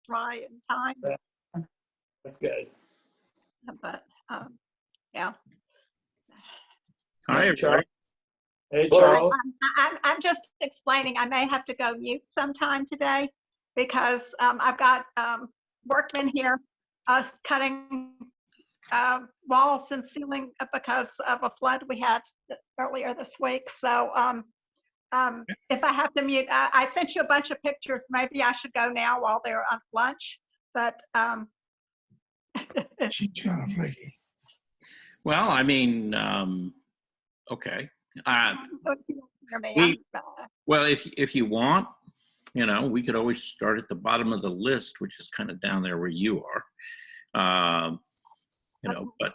dry in time. That's good. But yeah. Hi, Hey, Charles. everybody. Hey, Well, Charles. I'm just explaining. I may have to go mute sometime today because I've got workmen here cutting walls and ceiling because of a flood we had earlier this week. So if I have to mute, I sent you a bunch of pictures. Maybe I should go now while they're on lunch. But she's kind of flaky. Well, I mean, okay. Well, if you want, you know, we could always start at the bottom of the list, which is kind of down there where you are. You know, but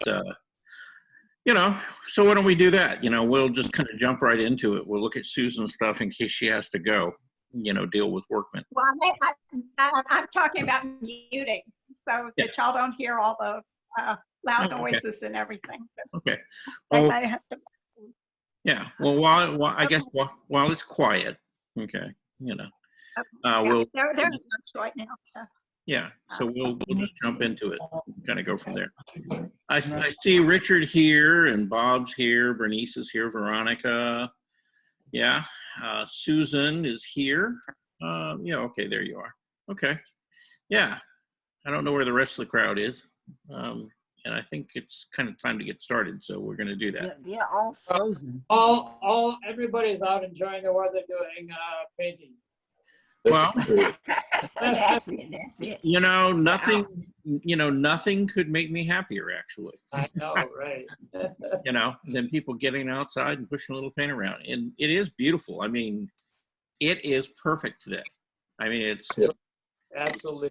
you know, so why don't we do that? You know, we'll just kind of jump right into it. We'll look at Susan's stuff in case she has to go, you know, deal with workmen. Well, I'm talking about muting so that y'all don't hear all the loud noises and everything. Okay. Well, Well, I have to, yeah. Well, while I guess while it's quiet, okay, you know, we'll they're at lunch right now. So. yeah. So we'll just jump into it, kind of go from there. I see Richard here and Bob's here, Bernice is here, Veronica, yeah, Susan is here. Yeah, okay, there you are. Okay, yeah. I don't know where the rest of the crowd is, and I think it's kind of time to get started. So we're going to do that. They're all frozen. Everybody's out enjoying the weather doing painting. Well, That's it. you know, nothing could make me happier, actually. I know, right? You know, than people getting outside and pushing a little paint around. And it is beautiful. I mean, it is perfect today. I mean, it's Absolutely.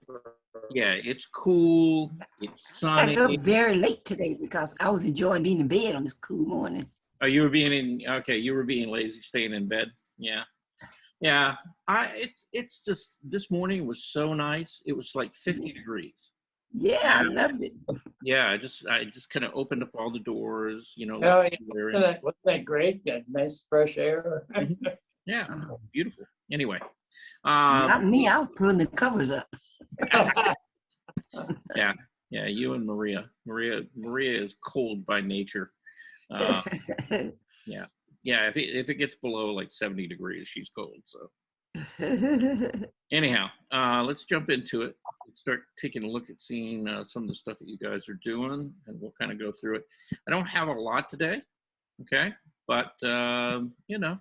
yeah, it's cool. It's sunny. I got up very late today because I was enjoying being in bed on this cool morning. Oh, you were being lazy, staying in bed. Yeah. Yeah, it's just, this morning was so nice. It was like 50 degrees. Yeah, I loved it. Yeah, I just kind of opened up all the doors, you know. Oh, yeah. Wasn't that great? Got nice fresh air. Yeah, beautiful. Anyway, Not me. I was pulling the covers up. yeah, you and Maria. Maria is cold by nature. Yeah, if it gets below like 70 degrees, she's cold. So anyhow, let's jump into it. Let's start taking a look at seeing some of the stuff that you guys are doing, and we'll kind of go through it. I don't have a lot today, okay? But, you know,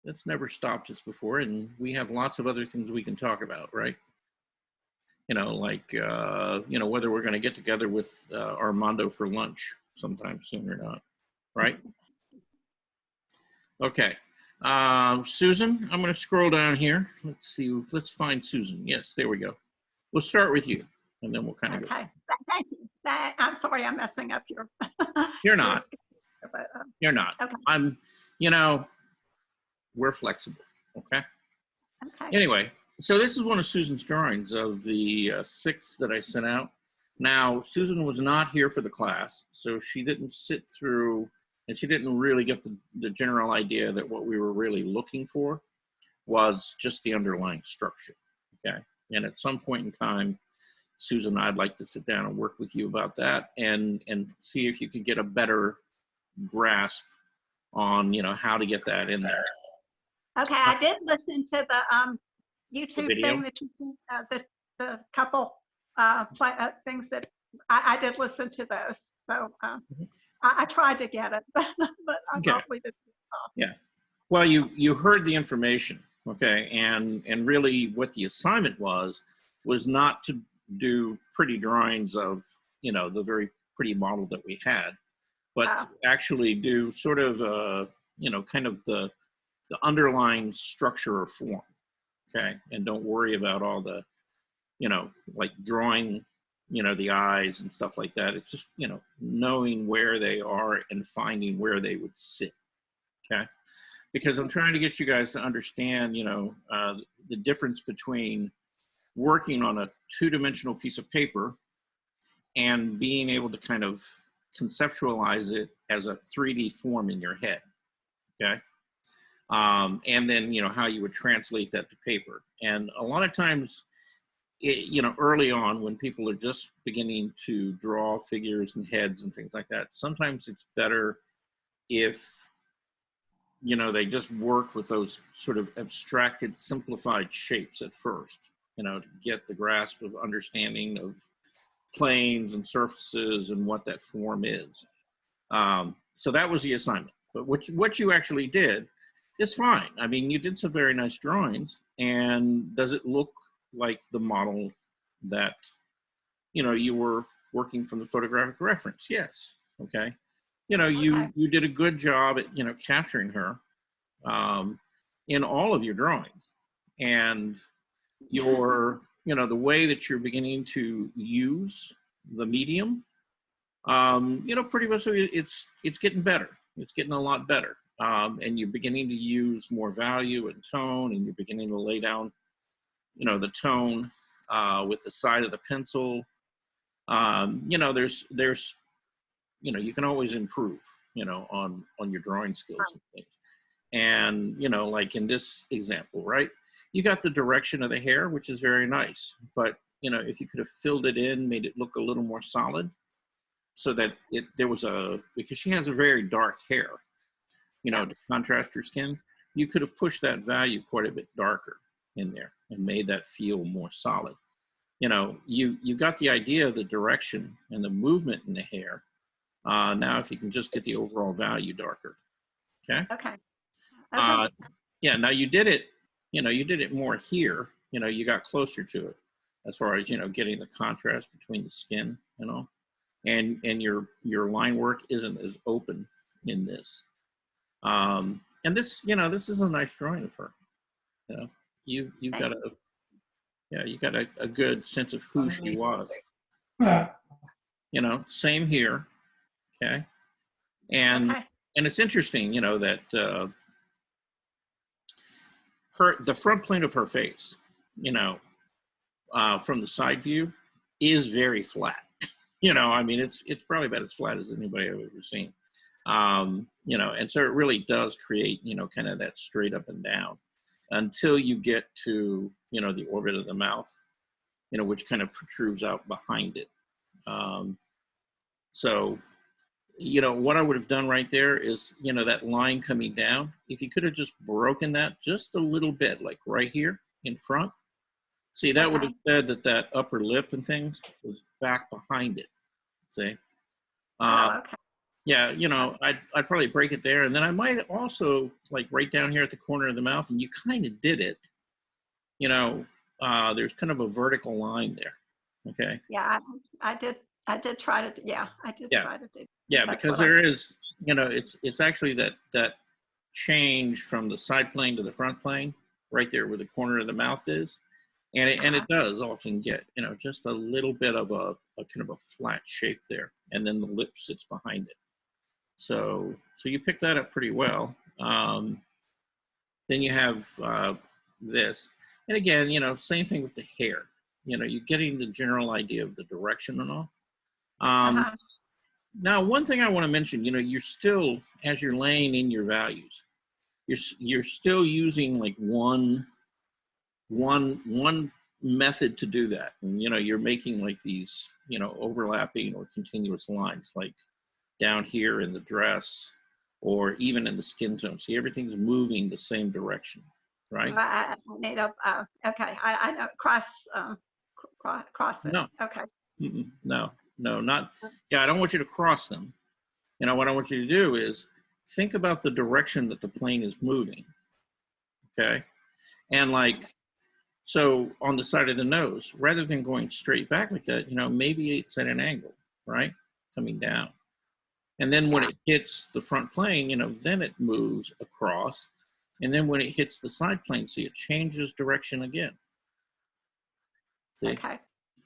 that's never stopped us before, and we have lots of other things we can talk about, right? You know, like, you know, whether we're going to get together with Armando for lunch sometime soon or not, right? Okay, Susan, I'm going to scroll down here. Let's see, let's find Susan. Yes, there we go. We'll start with you, and then we'll kind of go. Okay, thank you. I'm sorry I'm messing up your. You're not. You're not. Okay. I'm, you know, we're flexible, okay? Okay. Anyway, so this is one of Susan's drawings of the 6 that I sent out. Now, Susan was not here for the class, so she didn't sit through, and she didn't really get the general idea that what we were really looking for was just the underlying structure, okay? And at some point in time, Susan, I'd like to sit down and work with you about that and see if you could get a better grasp on, you know, how to get that in there. Okay, I did listen to the YouTube video? thing that you did, the couple things that I did listen to those. So I tried to get it, but I Okay. probably didn't. Yeah. Well, you heard the information, okay, and really what the assignment was not to do pretty drawings of, you know, the very pretty model that we had, but to actually do sort of you know, kind of the underlying structure or form, okay, and don't worry about all the, you know, like drawing, you know, the eyes and stuff like that. It's just, you know, knowing where they are and finding where they would sit, okay? Because I'm trying to get you guys to understand, you know, the difference between working on a 2-dimensional piece of paper and being able to kind of conceptualize it as a 3D form in your head, okay? And then, you know, how you would translate that to paper. And a lot of times you know, early on when people are just beginning to draw figures and heads and things like that, sometimes it's better if, you know, they just work with those sort of abstracted, simplified shapes at first, you know, to get the grasp of understanding of planes and surfaces and what that form is. So that was the assignment. But what you actually did is fine. I mean, you did some very nice drawings. And does it look like the model that, you know, you were working from the photographic reference? Yes. Okay. You know, Okay. you did a good job at, you know, capturing her in all of your drawings. And your, you know, the way that you're beginning to use the medium, you know, pretty much it's getting better. It's getting a lot better. And you're beginning to use more value and tone, and you're beginning to lay down, you know, the tone with the side of the pencil. You know, there's, you know, you can always improve, you know, on your drawing skills and things. And, you know, like in this example, right? You got the direction of the hair, which is very nice. But, you know, if you could have filled it in, made it look a little more solid, so that there was because she has a very dark hair, you know, to contrast her skin, you could have pushed that value quite a bit darker in there and made that feel more solid. You know, you got the idea of the direction and the movement in the hair. Now, if you can just get the overall value darker, okay? Okay. Yeah, now you did it, you know, you did it more here, you know, you got closer to it as far as, you know, getting the contrast between the skin, you know, and your line work isn't as open in this. And this, you know, this is a nice drawing of her. You know, you got a, yeah, you got a good sense of who she was. You know, same here, okay. And Okay. and it's interesting, you know, that the front plane of her face, you know, from the side view is very flat. You know, I mean, it's probably about as flat as anybody I've ever seen. You know, and so it really does create, you know, kind of that straight up and down until you get to, you know, the orbit of the mouth, you know, which kind of protrudes out behind it. So, you know, what I would have done right there is, you know, that line coming down, if you could have just broken that just a little bit, like right here in front, see, that would have said that that upper lip and things was back behind it, see? Okay. Yeah, you know, I'd probably break it there. And then I might also, like right down here at the corner of the mouth, and you kind of did it, you know, there's kind of a vertical line there, okay? Yeah, I did try to, yeah, I did Yeah. try to do. Yeah, That's because what I there is, you know, it's actually that change from the side plane to the front plane, right there where the corner of the mouth is. And it does often get, you know, just a little bit of a kind of a flat shape there. And then the lip sits behind it. So you pick that up pretty well. Then you have this. And again, you know, same thing with the hair. You know, you're getting the general idea of the direction and all. Uh-huh. Now, one thing I want to mention, you know, you're still, as you're laying in your values, you're still using like one method to do that. And, you know, you're making like these, you know, overlapping or continuous lines, like down here in the dress or even in the skin tone. See, everything's moving the same direction, right? Well, I need a, okay, I know, cross it. No. Okay. No, not, yeah, I don't want you to cross them. You know, what I want you to do is think about the direction that the plane is moving, okay? And like, so on the side of the nose, rather than going straight back like that, you know, maybe it's at an angle, right? Coming down. And then when it hits the front plane, you know, then it moves across. And then when it hits the side plane, see, it changes direction again. See? Okay.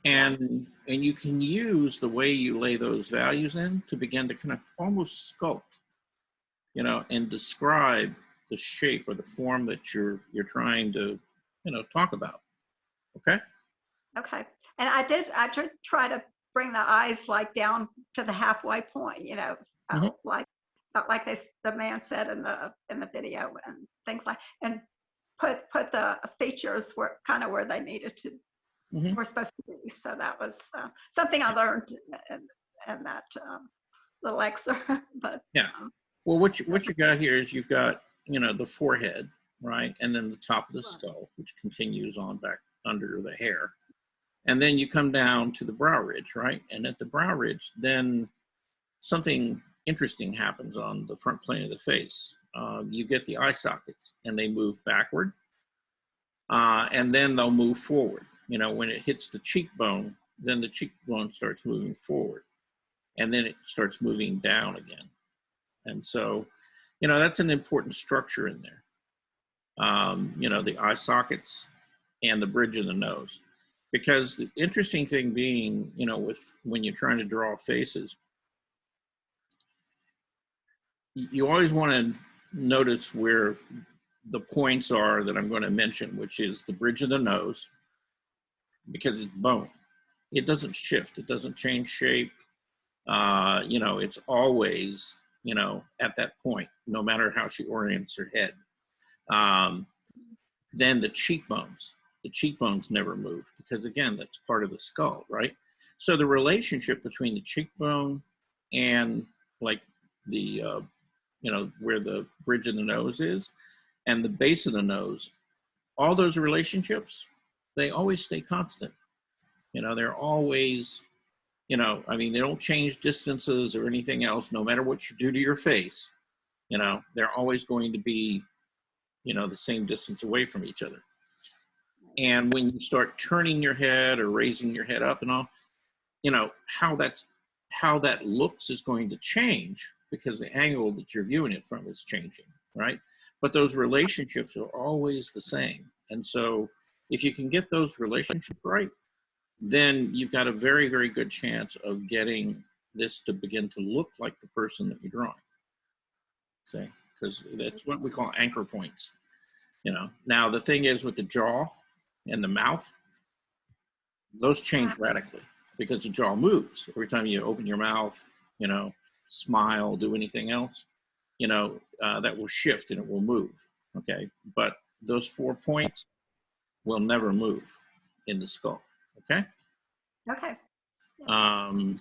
And you can use the way you lay those values in to begin to kind of almost sculpt, you know, and describe the shape or the form that you're trying to, you know, talk about. Okay. Okay. And I did try to bring the eyes like down to the halfway point, you know, like the man said in the video and things like, and put the features where they needed to Mhm. were supposed to be. So that was something I learned in that little excerpt. But Yeah. Well, what you got here is you've got, you know, the forehead, right? And then the top of the skull, which continues on back under the hair. And then you come down to the brow ridge, right? And at the brow ridge, then something interesting happens on the front plane of the face. You get the eye sockets and they move backward, and then they'll move forward. You know, when it hits the cheekbone, then the cheekbone starts moving forward, and then it starts moving down again. And so, you know, that's an important structure in there. You know, the eye sockets and the bridge of the nose. Because the interesting thing being, you know, with when you're trying to draw faces, you always want to notice where the points are that I'm going to mention, which is the bridge of the nose, because it's bone. It doesn't shift. It doesn't change shape. You know, it's always, you know, at that point, no matter how she orients her head. Then the cheekbones never move because, again, that's part of the skull, right? So the relationship between the cheekbone and like the, you know, where the bridge of the nose is and the base of the nose, all those relationships, they always stay constant. You know, they're always, you know, I mean, they don't change distances or anything else, no matter what you do to your face. You know, they're always going to be, you know, the same distance away from each other. And when you start turning your head or raising your head up and all, you know, how that looks is going to change because the angle that you're viewing it from is changing, right? But those relationships are always the same. And so if you can get those relationships right, then you've got a very, very good chance of getting this to begin to look like the person that you're drawing. See, because that's what we call anchor points. You know, now the thing is with the jaw and the mouth, those change radically because the jaw moves every time you open your mouth, you know, smile, do anything else, you know, that will shift and it will move. Okay. But those 4 points will never move in the skull. Okay. okay. And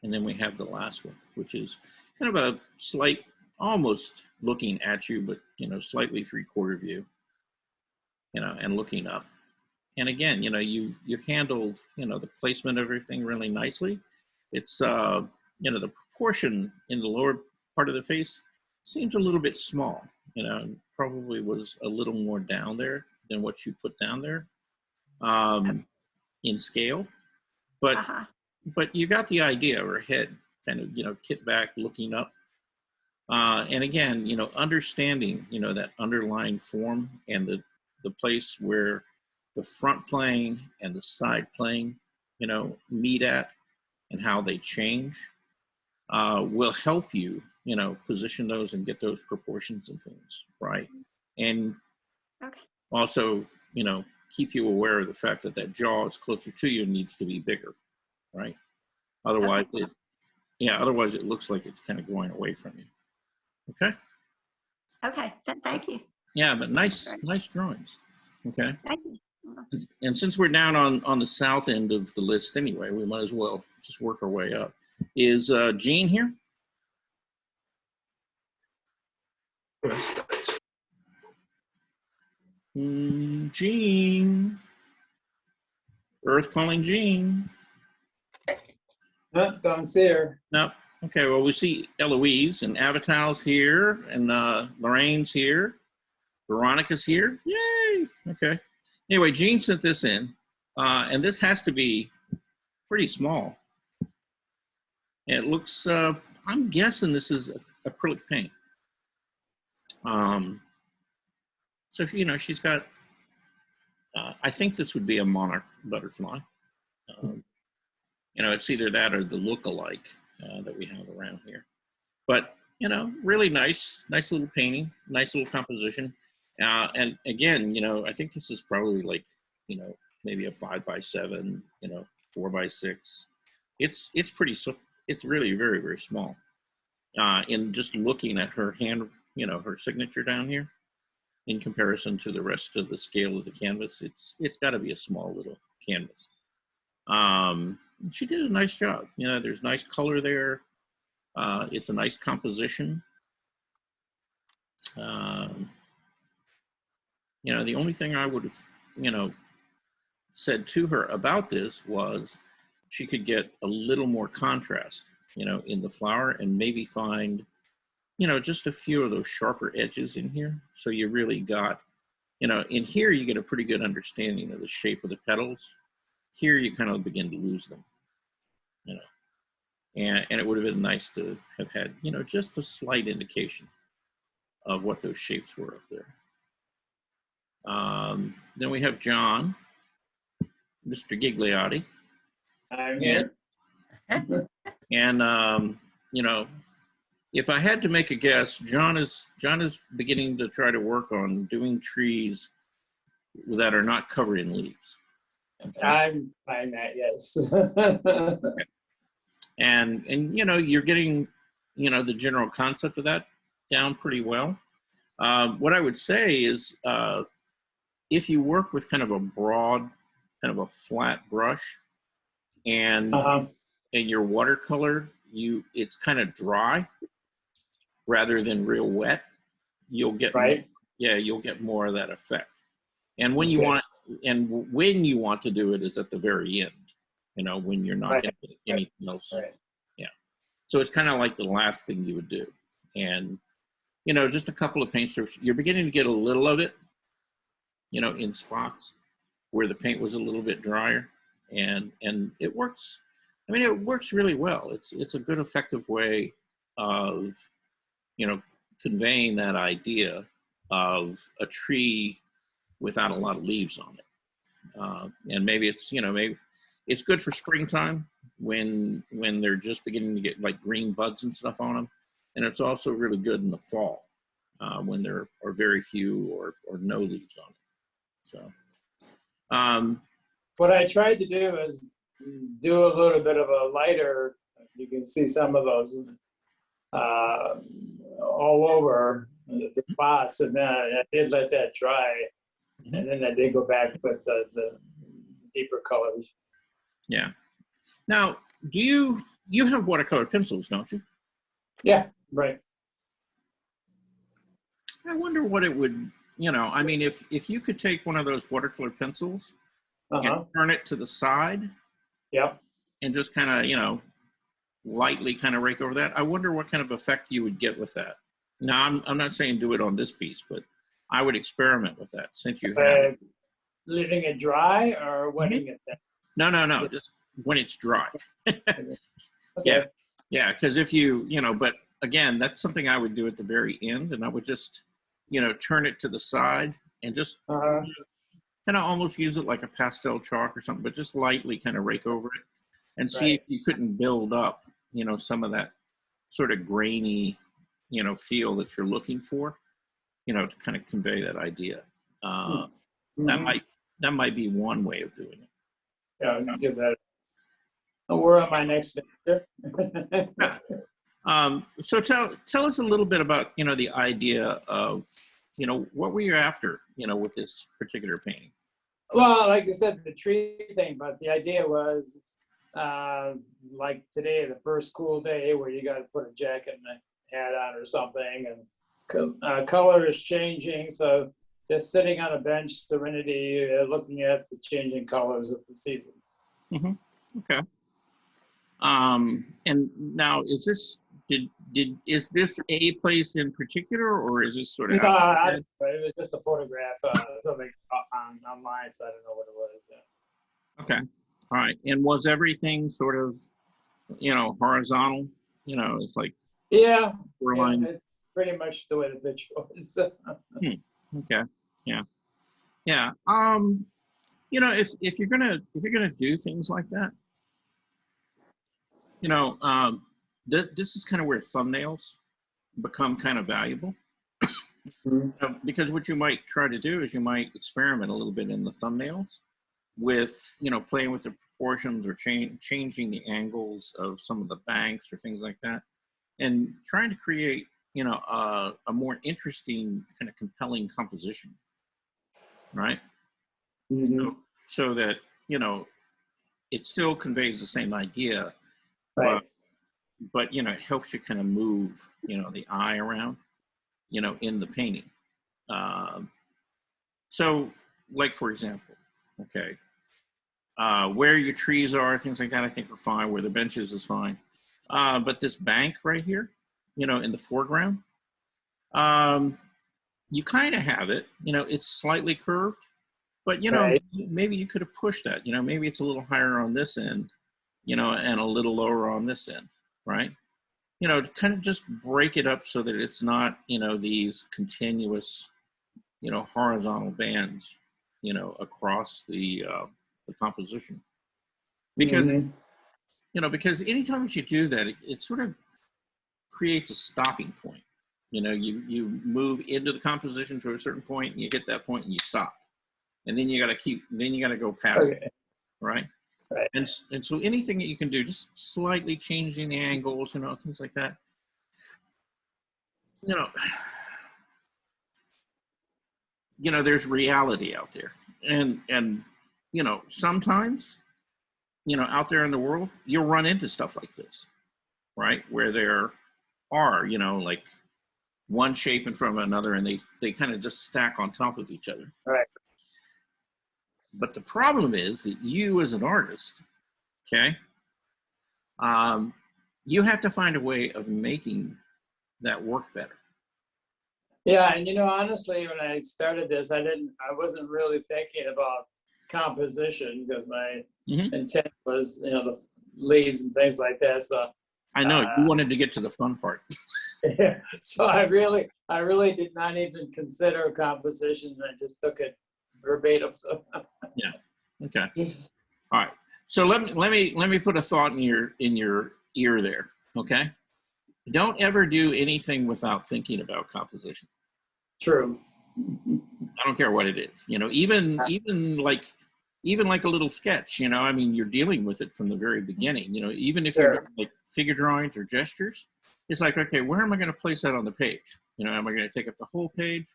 then we have the last one, which is kind of a slight, almost looking at you, but, you know, slightly 3/4 view, you know, and looking up. And again, you know, you handled, you know, the placement of everything really nicely. It's, you know, the proportion in the lower part of the face seems a little bit small, you know, probably was a little more down there than what you put down there in scale. But Uh-huh. but you got the idea of her head kind of, you know, kit back looking up. And again, you know, understanding, you know, that underlying form and the place where the front plane and the side plane, you know, meet at and how they change will help you, you know, position those and get those proportions and things right. And Okay. also, you know, keep you aware of the fact that that jaw is closer to you and needs to be bigger, right? Otherwise, otherwise it looks like it's kind of going away from you. Okay. Okay. Thank you. Yeah, but nice drawings. Okay. Thank you. And since we're down on the south end of the list anyway, we might as well just work our way up. Is Jean here? Jean. Earth calling Jean. No, don't see her. No. Okay, well, we see Eloise and Avital's here and Lorraine's here. Veronica's here. Yay. Okay. Anyway, Jean sent this in, and this has to be pretty small. It looks, I'm guessing this is acrylic paint. So, you know, she's got, I think this would be a monarch butterfly. You know, it's either that or the look-alike that we have around here. But, you know, really nice little painting, nice little composition. And again, you know, I think this is probably like, you know, maybe a 5x7, you know, 4x6. It's pretty, it's really very, very small. In just looking at her hand, you know, her signature down here, in comparison to the rest of the scale of the canvas. It's got to be a small little canvas. She did a nice job. You know, there's nice color there. It's a nice composition. You know, the only thing I would have, you know, said to her about this was she could get a little more contrast, you know, in the flower, and maybe find, you know, just a few of those sharper edges in here. So you really got, you know, in here you get a pretty good understanding of the shape of the petals. Here you kind of begin to lose them, you know, and it would have been nice to have had, you know, just a slight indication of what those shapes were up there. Then we have John, Mr. Gigliotti. I'm here. And you know, if I had to make a guess, John is beginning to try to work on doing trees that are not covered in leaves. I'm fine that, yes. And you know, you're getting, you know, the general concept of that down pretty well. What I would say is, if you work with kind of a broad, kind of a flat brush, and your watercolor, it's kind of dry rather than real wet, you'll get Right. you'll get more of that effect. And when you want to do it is at the very end, you know, when you're not Right. getting anything else. Right. Yeah. So it's kind of like the last thing you would do. And, you know, just a couple of paint strokes, you're beginning to get a little of it, you know, in spots where the paint was a little bit drier, and it works. I mean, it works really well. It's a good, effective way of, you know, conveying that idea of a tree without a lot of leaves on it. And maybe it's, you know, maybe it's good for springtime when they're just beginning to get like green buds and stuff on them. And it's also really good in the fall when there are very few or no leaves on it. So, What I tried to do is do a little bit of a lighter, you can see some of those all over the spots, and then I did let that dry, and then I did go back with the deeper colors. yeah. Now, do you have watercolor pencils, don't you? Yeah, right. I wonder what it would, you know, I mean, if you could take one of those watercolor pencils and turn it to the side Yep. and just kind of, you know, lightly kind of rake over that, I wonder what kind of effect you would get with that. Now, I'm not saying do it on this piece, but I would experiment with that since you have it. Leaving it dry or wetting it down? No, just when it's dry. Okay. Yeah, because if you know, but again, that's something I would do at the very end, and I would just, you know, turn it to the side and just kind of almost use it like a pastel chalk or something, but just lightly kind of rake over it and see if you couldn't build up, you know, some of that sort of grainy, you know, feel that you're looking for, you know, to kind of convey that idea. That might be one way of doing it. Yeah, I'll give that. We're on my next picture. So tell us a little bit about, you know, the idea of, you know, what were you after, you know, with this particular painting? Well, like I said, the tree thing, but the idea was like today, the first cool day where you got to put a jacket and a hat on or something, and color is changing. So just sitting on a bench, serenity, looking at the changing colors of the season. Okay. And now, is this is this a place in particular, or is this sort of? No, it was just a photograph, something online, so I don't know what it was. Yeah. Okay. All right. And was everything sort of, you know, horizontal? You know, it's like Yeah, line. it's pretty much the way the picture was. Okay. Yeah. Yeah. You know, if you're gonna do things like that, you know, this is kind of where thumbnails become kind of valuable. Because what you might try to do is you might experiment a little bit in the thumbnails with, you know, playing with the proportions or changing the angles of some of the banks or things like that, and trying to create, you know, a more interesting kind of compelling composition, right? Mhm. So that, you know, it still conveys the same idea, Right. but you know, it helps you kind of move, you know, the eye around, you know, in the painting. Um, so, like for example, okay, where your trees are, things like that, I think are fine. Where the benches is fine, but this bank right here, you know, in the foreground, um, you kind of have it. You know, it's slightly curved, but you know, Right. maybe you could have pushed that. You know, maybe it's a little higher on this end, you know, and a little lower on this end, right? You know, to kind of just break it up so that it's not, you know, these continuous, you know, horizontal bands, you know, across the composition. Because, Mhm. you know, because anytime that you do that, it sort of creates a stopping point. You know, you move into the composition to a certain point, and you hit that point, and you stop, and then you got to then you got to go past it, Okay. right? Right. And so anything that you can do, just slightly changing the angles, you know, things like that, you know, there's reality out there, and you know, sometimes, you know, out there in the world, you'll run into stuff like this, right? Where there are, you know, like one shape in front of another, and they kind of just stack on top of each other. Right. But the problem is that you, as an artist, okay, um, you have to find a way of making that work better. Yeah, and you know, honestly, when I started this, I wasn't really thinking about composition because my Mhm. intent was, you know, the leaves and things like that. So, I know you uh, wanted to get to the fun part. so I really did not even consider composition. I just took it verbatim. So, Yeah. Okay. All right. So let me put a thought in your ear there. Okay. Don't ever do anything without thinking about composition. true. I don't care what it is. You know, even like a little sketch. You know, I mean, you're dealing with it from the very beginning. You know, even if you're Sure. doing like figure drawings or gestures, it's like, okay, where am I going to place that on the page? You know, am I going to take up the whole page,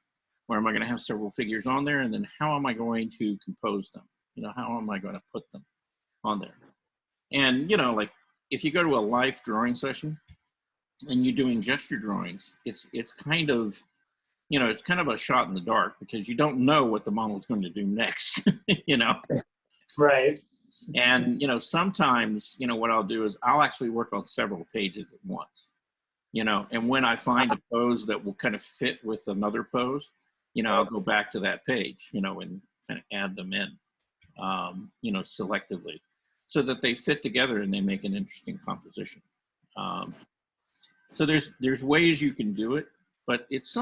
or am I going to have several figures on there? And then how am I going to compose them? You know, how am I going to put them on there? And you know, like if you go to a life drawing session and you're doing gesture drawings, it's kind of, you know, it's kind of a shot in the dark because you don't know what the model is going to do next. You know, Right. and you know, sometimes, you know, what I'll do is I'll actually work on several pages at once. You know, and when I find a pose that will kind of fit with another pose, you know, I'll go back to that page, you know, and kind of add them in, you know, selectively, so that they fit together and they make an interesting composition. Um, so there's ways you can do it, but it's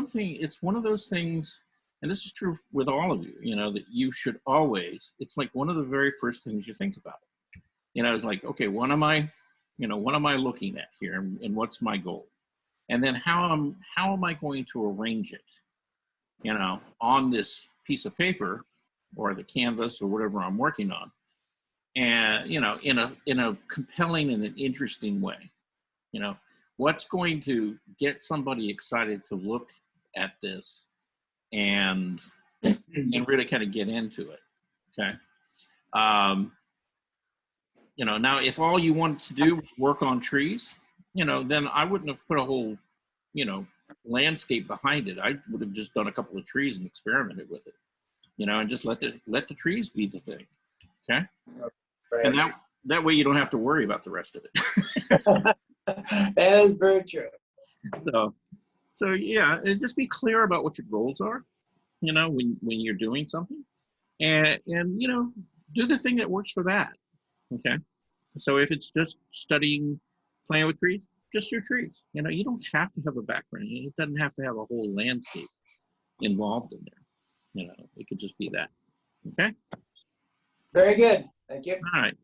one of those things, and this is true with all of you, you know, that you should always, it's like one of the very first things you think about. You know, it's like, okay, what am I looking at here, and what's my goal? And then how am I going to arrange it, you know, on this piece of paper or the canvas or whatever I'm working on, and you know, in a compelling and an interesting way. You know, what's going to get somebody excited to look at this and really kind of get into it. Okay. Um, you know, now if all you wanted to do was work on trees, you know, then I wouldn't have put a whole, you know, landscape behind it. I would have just done a couple of trees and experimented with it, you know, and just let the trees be the thing. Okay. And Right. that way you don't have to worry about the rest of it. That is very true. So yeah, and just be clear about what your goals are, you know, when you're doing something, and you know, do the thing that works for that. Okay. So if it's just studying, playing with trees, just your trees. You know, you don't have to have a background. It doesn't have to have a whole landscape involved in there. You know, it could just be that. Okay. Very good. Thank you. All right.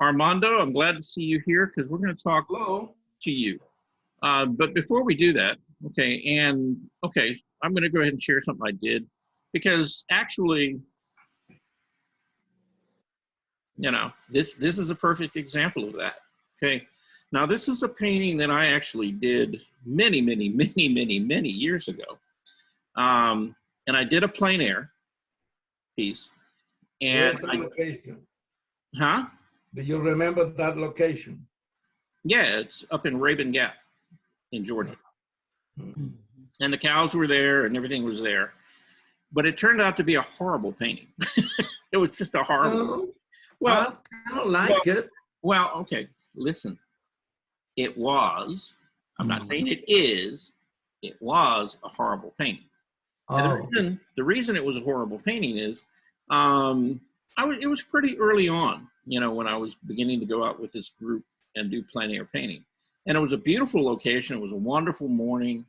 Armando, I'm glad to see you here because we're going to talk Hello. to you. But before we do that, okay, I'm going to go ahead and share something I did because actually, you know, this is a perfect example of that. Okay, Now, this is a painting that I actually did many, many, many, many, many years ago. And I did a plein air piece. And Where's the location? huh? Do you remember that location? Yeah, it's up in Rabun Gap in Georgia. Mhm. And the cows were there and everything was there. But it turned out to be a horrible painting. It was just a horrible. No, Well, I don't like it. well, okay, listen. It was, I'm not saying it is, it was a horrible painting. Oh, And the reason it was a horrible painting is it was pretty early on, you know, when I was beginning to go out with this group and do plein air painting. And it was a beautiful location. It was a wonderful morning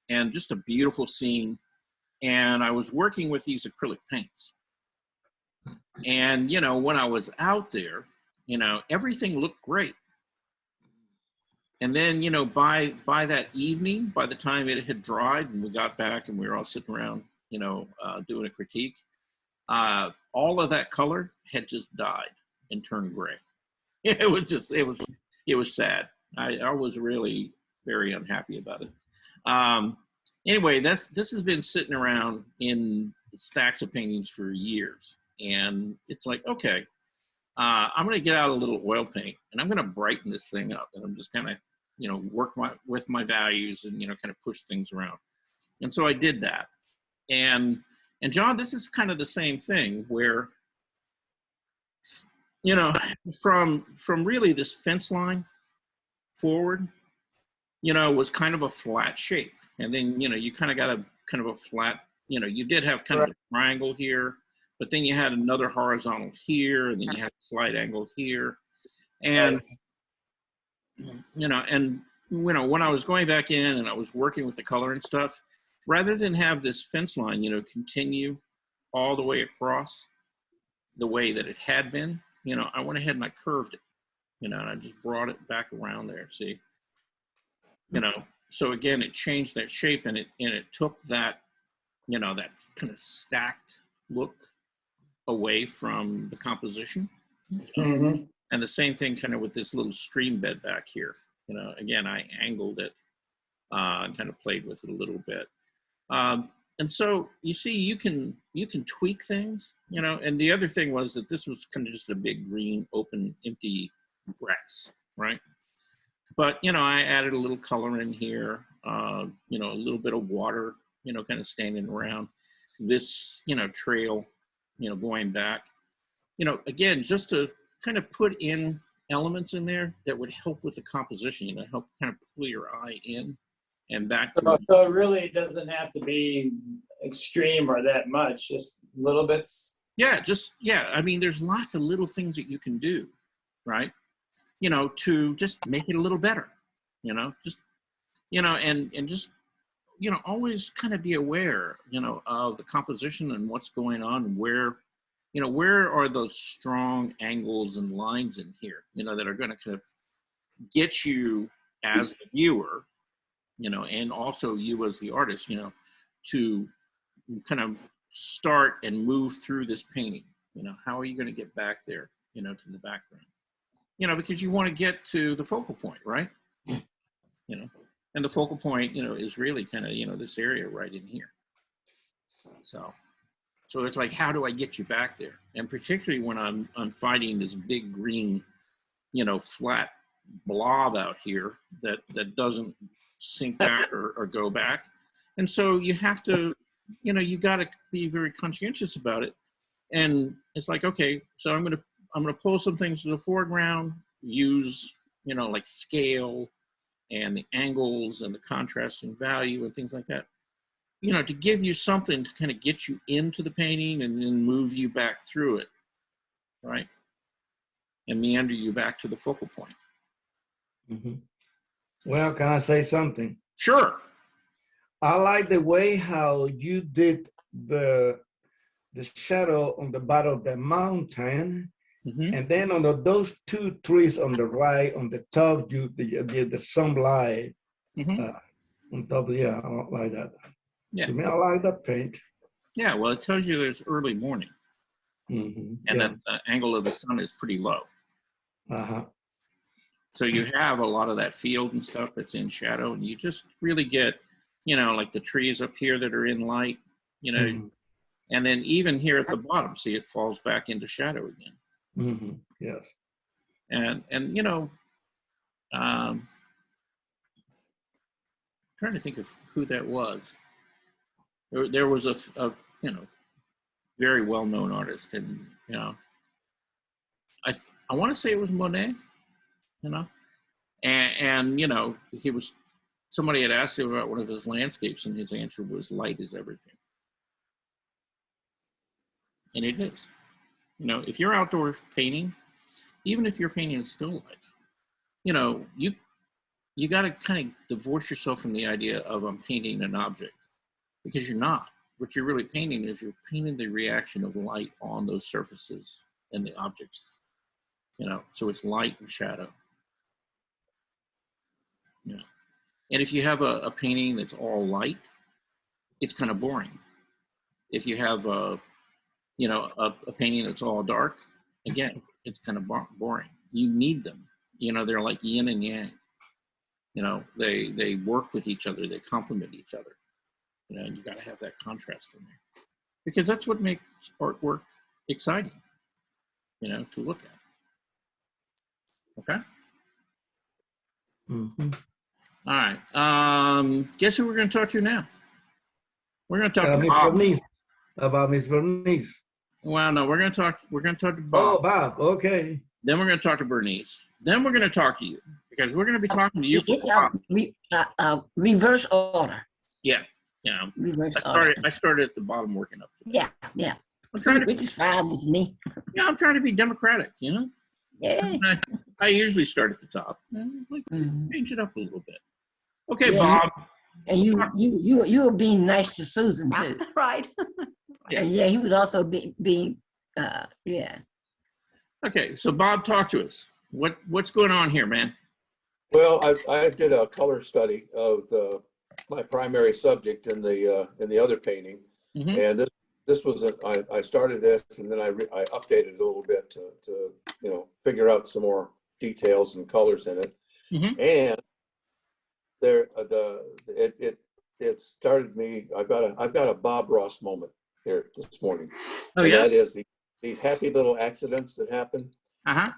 and just a beautiful scene. And I was working with these acrylic paints. And, you know, when I was out there, you know, everything looked great. And then, you know, by that evening, by the time it had dried and we got back and we were all sitting around, you know, doing a critique, all of that color had just died and turned gray. It was sad. I was really very unhappy about it. Anyway, this has been sitting around in stacks of paintings for years. And it's like, okay, I'm going to get out a little oil paint and I'm going to brighten this thing up. And I'm just kind of, you know, work with my values and, you know, kind of push things around. And so I did that. And John, this is kind of the same thing where, you know, from really this fence line forward, you know, was kind of a flat shape. And then, you know, you kind of got a flat, you know, you did have kind of a triangle here, but then you had another horizontal here, and then you had a slight angle here. And, you know, when I was going back in and I was working with the color and stuff, rather than have this fence line, you know, continue all the way across the way that it had been, you know, I went ahead and I curved it, you know, and I just brought it back around there, see? You know, so again, it changed that shape and it took that, you know, that kind of stacked look away from the composition. Mm-hmm. And the same thing kind of with this little stream bed back here. You know, again, I angled it and kind of played with it a little bit. And so you see, you can tweak things, you know, and the other thing was that this was kind of just a big green, open, empty grass, right? But, you know, I added a little color in here, you know, a little bit of water, you know, kind of standing around this, you know, trail, you know, going back, you know, again, just to kind of put in elements in there that would help with the composition, you know, help kind of pull your eye in and back. So it really doesn't have to be extreme or that much, just little bits. Yeah, I mean, there's lots of little things that you can do, right? You know, to just make it a little better, you know, just, you know, and just, you know, always kind of be aware, you know, of the composition and what's going on and where, you know, where are those strong angles and lines in here, you know, that are going to kind of get you as the viewer, you know, and also you as the artist, you know, to kind of start and move through this painting. You know, how are you going to get back there, you know, to the background? You know, because you want to get to the focal point, right? You know, and the focal point, you know, is really kind of, you know, this area right in here. So it's like, how do I get you back there? And particularly when I'm fighting this big green, you know, flat blob out here that doesn't sink back or go back. And so you have to, you know, you got to be very conscientious about it. And it's like, okay, so I'm gonna pull some things to the foreground, use, you know, like scale and the angles and the contrasting value and things like that, you know, to give you something to kind of get you into the painting and then move you back through it, right? And meander you back to the focal point. Mm-hmm. Well, can I say something? Sure. I like the way how you did the shadow on the bottom of the mountain. Mm-hmm. And then on those two trees on the right, on the top, you the sunlight on top. Yeah, I like that. Yeah. To me, I like that paint. Yeah, well, it tells you there's early morning. Mm-hmm. And Yeah. that the angle of the sun is pretty low. Uh-huh. So you have a lot of that field and stuff that's in shadow, and you just really get, like the trees up here that are in light, Mhm. and then even here at the bottom, see it falls back into shadow again. Mhm. Yes. And trying to think of who that was. There was a very well-known artist, and I want to say it was Monet, and he was, somebody had asked him about one of his landscapes, and his answer was light is everything. And it is. If you're outdoor painting, even if you're painting still life, you got to kind of divorce yourself from the idea of I'm painting an object, because you're not. What you're really painting is you're painting the reaction of light on those surfaces and the objects, so it's light and shadow. Yeah. And if you have a painting that's all light, it's kind of boring. If you have a painting that's all dark, again, it's kind of boring. You need them. They're like yin and yang. They work with each other. They complement each other. And you got to have that contrast in there, because that's what makes artwork exciting, to look at. Okay. Mhm. All right. Guess who we're going to talk to now? We're going to talk to Miss Bob. Bernice. About Miss Bernice. Well, no, we're going to talk to Bob. Oh, Bob. Okay. Then we're going to talk to Bernice. Then we're going to talk to you, because we're going to be talking to you for It's reverse order. Yeah. Reverse I order. started at the bottom, working up. Yeah. I'm trying to Which is fine with me. I'm trying to be democratic, Yeah. I usually start at the top. Mhm. Change it up a little bit. Okay, Yeah, Bob. And you were being nice to Susan too. Right. Yeah. And he was also being yeah. Okay, so Bob, talk to us. What's going on here, man? Well, I did a color study of my primary subject in the other painting, Mhm. and this was I started this, and then I updated it a little bit to figure out some more details and colors in it, Mhm. and there it started me. I've got a Bob Ross moment here this morning, Oh and yeah. that is these happy little accidents that happen. Uh-huh.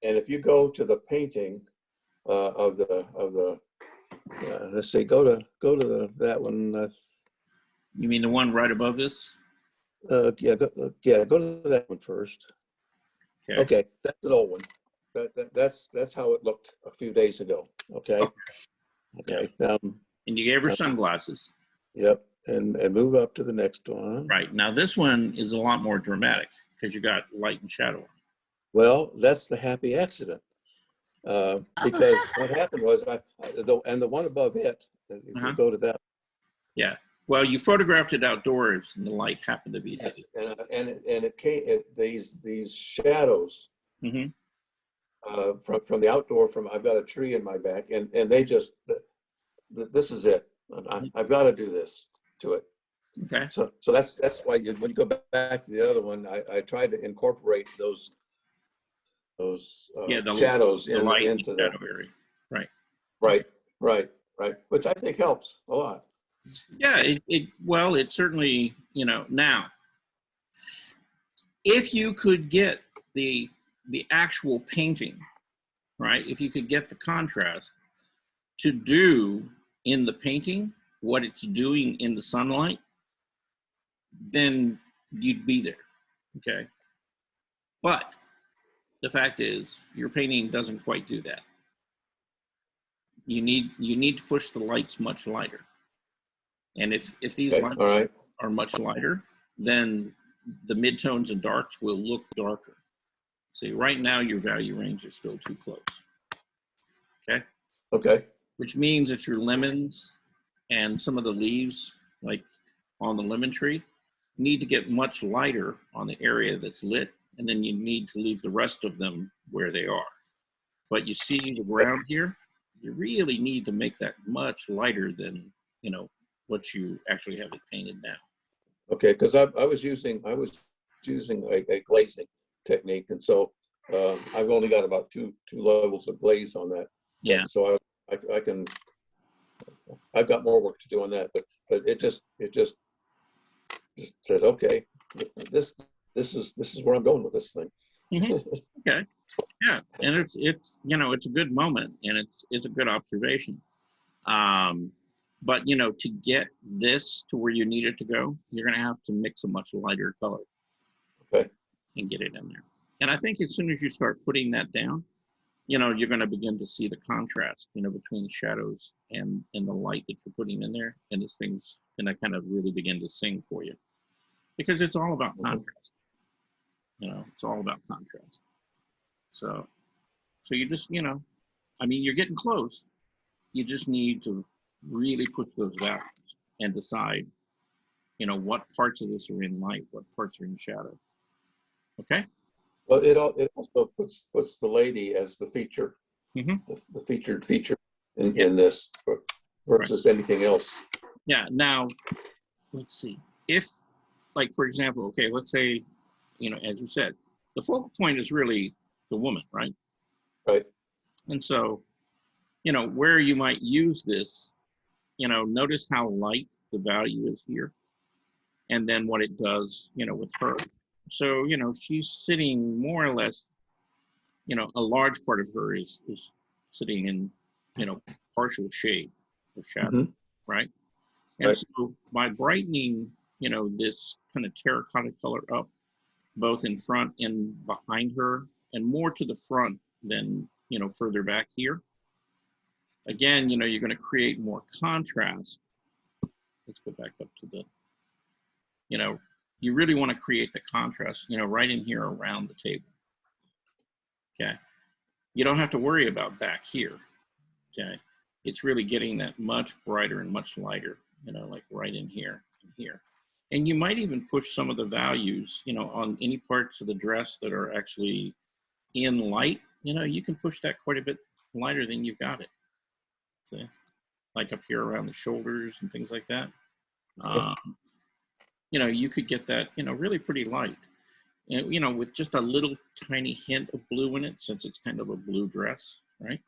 And if you go to the painting of the let's see, go to that one. You mean the one right above this? Go to that one first. Okay. Okay, that's an old one. That's how it looked a few days ago. Okay. Okay. Now, And you gave her sunglasses. yep, and move up to the next one. Right. Now this one is a lot more dramatic, because you got light and shadow. Well, that's the happy accident. Because what happened was the one above it, if you go to that. Yeah. Well, you photographed it outdoors, and the light happened to be Yes, hitting. and it came, these shadows Mhm. from the outdoor, I've got a tree in my back, and they just, this is it. I've got to do this to it. Okay. So that's why when you go back to the other one, I tried to incorporate those The shadows the light and into shadow area. right, which I think helps a lot. Yeah, it certainly, now, if you could get the actual painting, right? If you could get the contrast to do in the painting what it's doing in the sunlight, then you'd be there, okay? But the fact is, your painting doesn't quite do that. You need to push the lights much lighter. And if these Okay, lights all right. are much lighter, then the midtones and darks will look darker. See, right now your value range is still too close. Okay? Okay. Which means that your lemons and some of the leaves, like on the lemon tree, need to get much lighter on the area that's lit, and then you need to leave the rest of them where they are. But you see the ground here, you really need to make that much lighter than, what you actually have it painted now. Okay, because I was using a glazing technique, and so I've only got about two levels of glaze on that. Yeah. So I can, I've got more work to do on that, but it just said, okay, this is where I'm going with this thing. Okay. Yeah, and it's it's a good moment, and it's a good observation. But to get this to where you need it to go, you're going to have to mix a much lighter color. Okay. And get it in there. And I think as soon as you start putting that down, you're going to begin to see the contrast, between the shadows and the light that you're putting in there, and this thing's going to kind of really begin to sing for you, because it's all about contrast. It's all about contrast. So you just, you're getting close. You just need to really push those values and decide, what parts of this are in light, what parts are in shadow. Okay. Well, it also puts the lady as the feature, Mm-hmm. the featured feature in this versus anything else. Yeah. Now, let's see. If, like, for example, okay, let's say, as you said, the focal point is really the woman, right? Right. And so, where you might use this, notice how light the value is here, and then what it does, with her. So, she's sitting more or less, a large part of her is sitting in, partial shade or shadow, right? And Right. so by brightening, this kind of terracotta color up, both in front and behind her, and more to the front than, further back here. Again, you're going to create more contrast. Let's go back up to the, you really want to create the contrast, right in here around the table. Okay. You don't have to worry about back here. Okay. It's really getting that much brighter and much lighter, like right in here and here. And you might even push some of the values, on any parts of the dress that are actually in light, you can push that quite a bit lighter than you've got it. Okay. Like up here around the shoulders and things like that. You could get that, really pretty light. And, with just a little tiny hint of blue in it, since it's kind of a blue dress, right?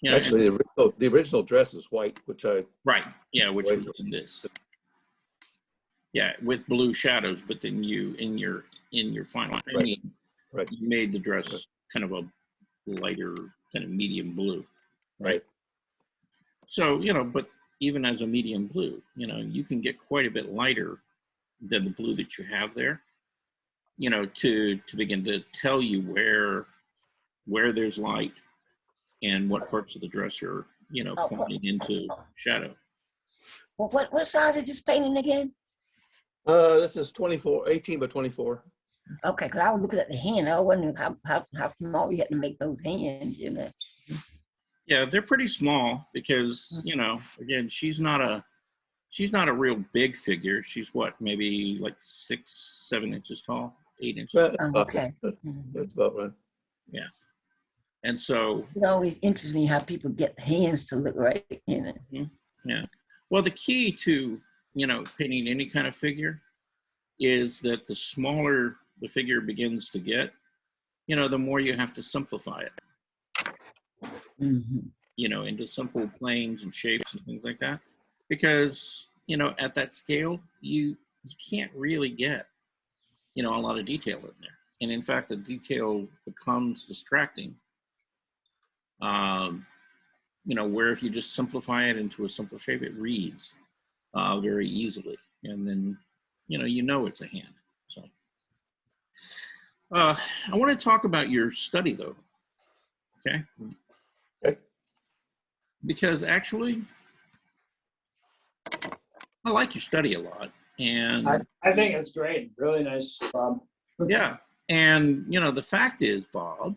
Actually, the original dress is white, which I right, yeah, which was in this, yeah, with blue shadows. But then you in your final painting, right. You made the dress kind of a lighter, kind of medium blue, right? So but even as a medium blue, you can get quite a bit lighter than the blue that you have there, to begin to tell you where there's light and what parts of the dress are, falling into shadow. Well, what size is this painting again? This is 18 by 24. Okay, because I was looking at the hand. I was wondering how small you had to make those hands, Yeah, they're pretty small because, again, she's not a real big figure. She's what, maybe like 6-7 inches tall, 8 inches. Okay. That's about right. Yeah. And so It always interests me how people get hands to look right, Yeah. Well, the key to, painting any kind of figure is that the smaller the figure begins to get, the more you have to simplify it, into simple planes and shapes and things like that. Because, at that scale, you can't really get, a lot of detail in there. And in fact, the detail becomes distracting. Where if you just simplify it into a simple shape, it reads very easily. And then, it's a hand. So I want to talk about your study, though. Okay. Because actually, I like your study a lot. And I think it's great. Really nice. Yeah. And, the fact is, Bob,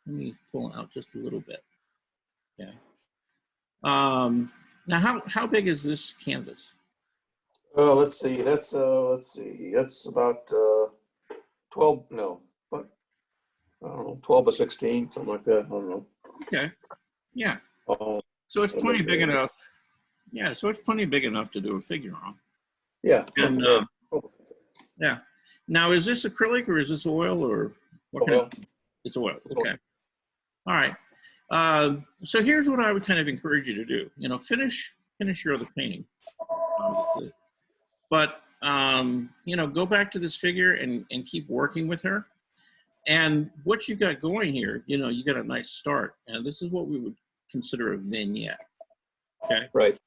let me pull out just a little bit. Yeah. Now, how big is this canvas? Oh, let's see. That's about 12. No, but I don't know, 12 by 16, something like that. I don't know. Okay. Yeah. Oh, So it's plenty big enough. Yeah. So it's plenty big enough to do a figure on. yeah. And, yeah. Now, is this acrylic or is this oil or what kind Oil. of? It's oil. It's oil. Okay. All right. So here's what I would kind of encourage you to do. You know, finish your other painting, obviously. But you know, go back to this figure and keep working with her. And what you've got going here, you know, you got a nice start. And this is what we would consider a vignette. Okay. Right.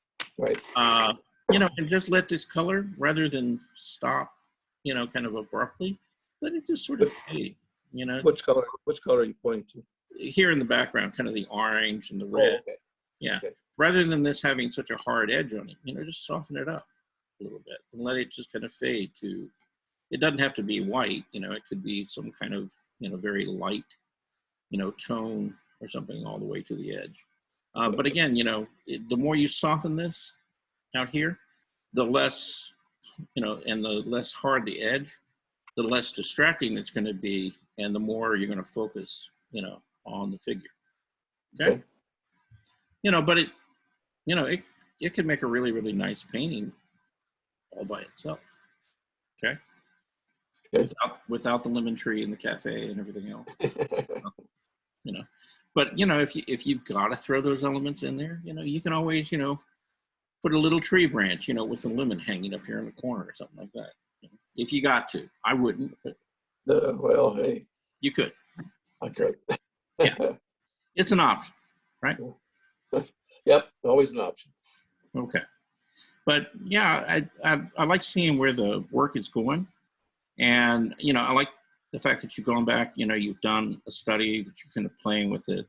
You know, and just let this color, rather than stop, you know, kind of abruptly, let it just sort of fade. You know, Which color are you pointing to? here in the background, kind of the orange and the Oh, red. okay. Yeah. Okay. Rather than this having such a hard edge on it, you know, just soften it up a little bit and let it just kind of fade to, it doesn't have to be white, you know, it could be some kind of, you know, very light, you know, tone or something all the way to the edge. But again, you know, the more you soften this out here, the less, you know, and the less hard the edge, the less distracting it's going to be, and the more you're going to focus, you know, on the figure. Okay. You know, but it, you know, it can make a really, really nice painting all by itself. Okay. Okay. Without the lemon tree and the cafe and everything else. You know, but you know, if you've got to throw those elements in there, you know, you can always, you know, put a little tree branch, you know, with a lemon hanging up here in the corner or something like that. You know, if you got to. I wouldn't, but Well, hey, you could. I could. Yeah. It's an option, right? Yep, always an option. Okay. But yeah, I like seeing where the work is going. And, you know, I like the fact that you've gone back, you know, you've done a study, that you're kind of playing with it,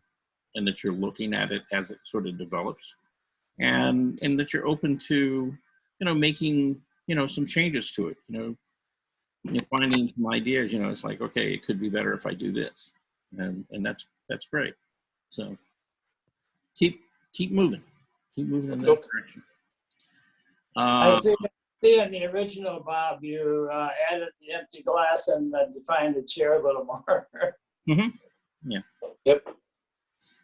and that you're looking at it as it sort of develops. And that you're open to, you know, making, you know, some changes to it, you know, you're finding some ideas, you know, it's like, okay, it could be better if I do this. And that's great. So keep moving in that direction. I see in the original, Bob, you added the empty glass and defined the chair a little more. Yep.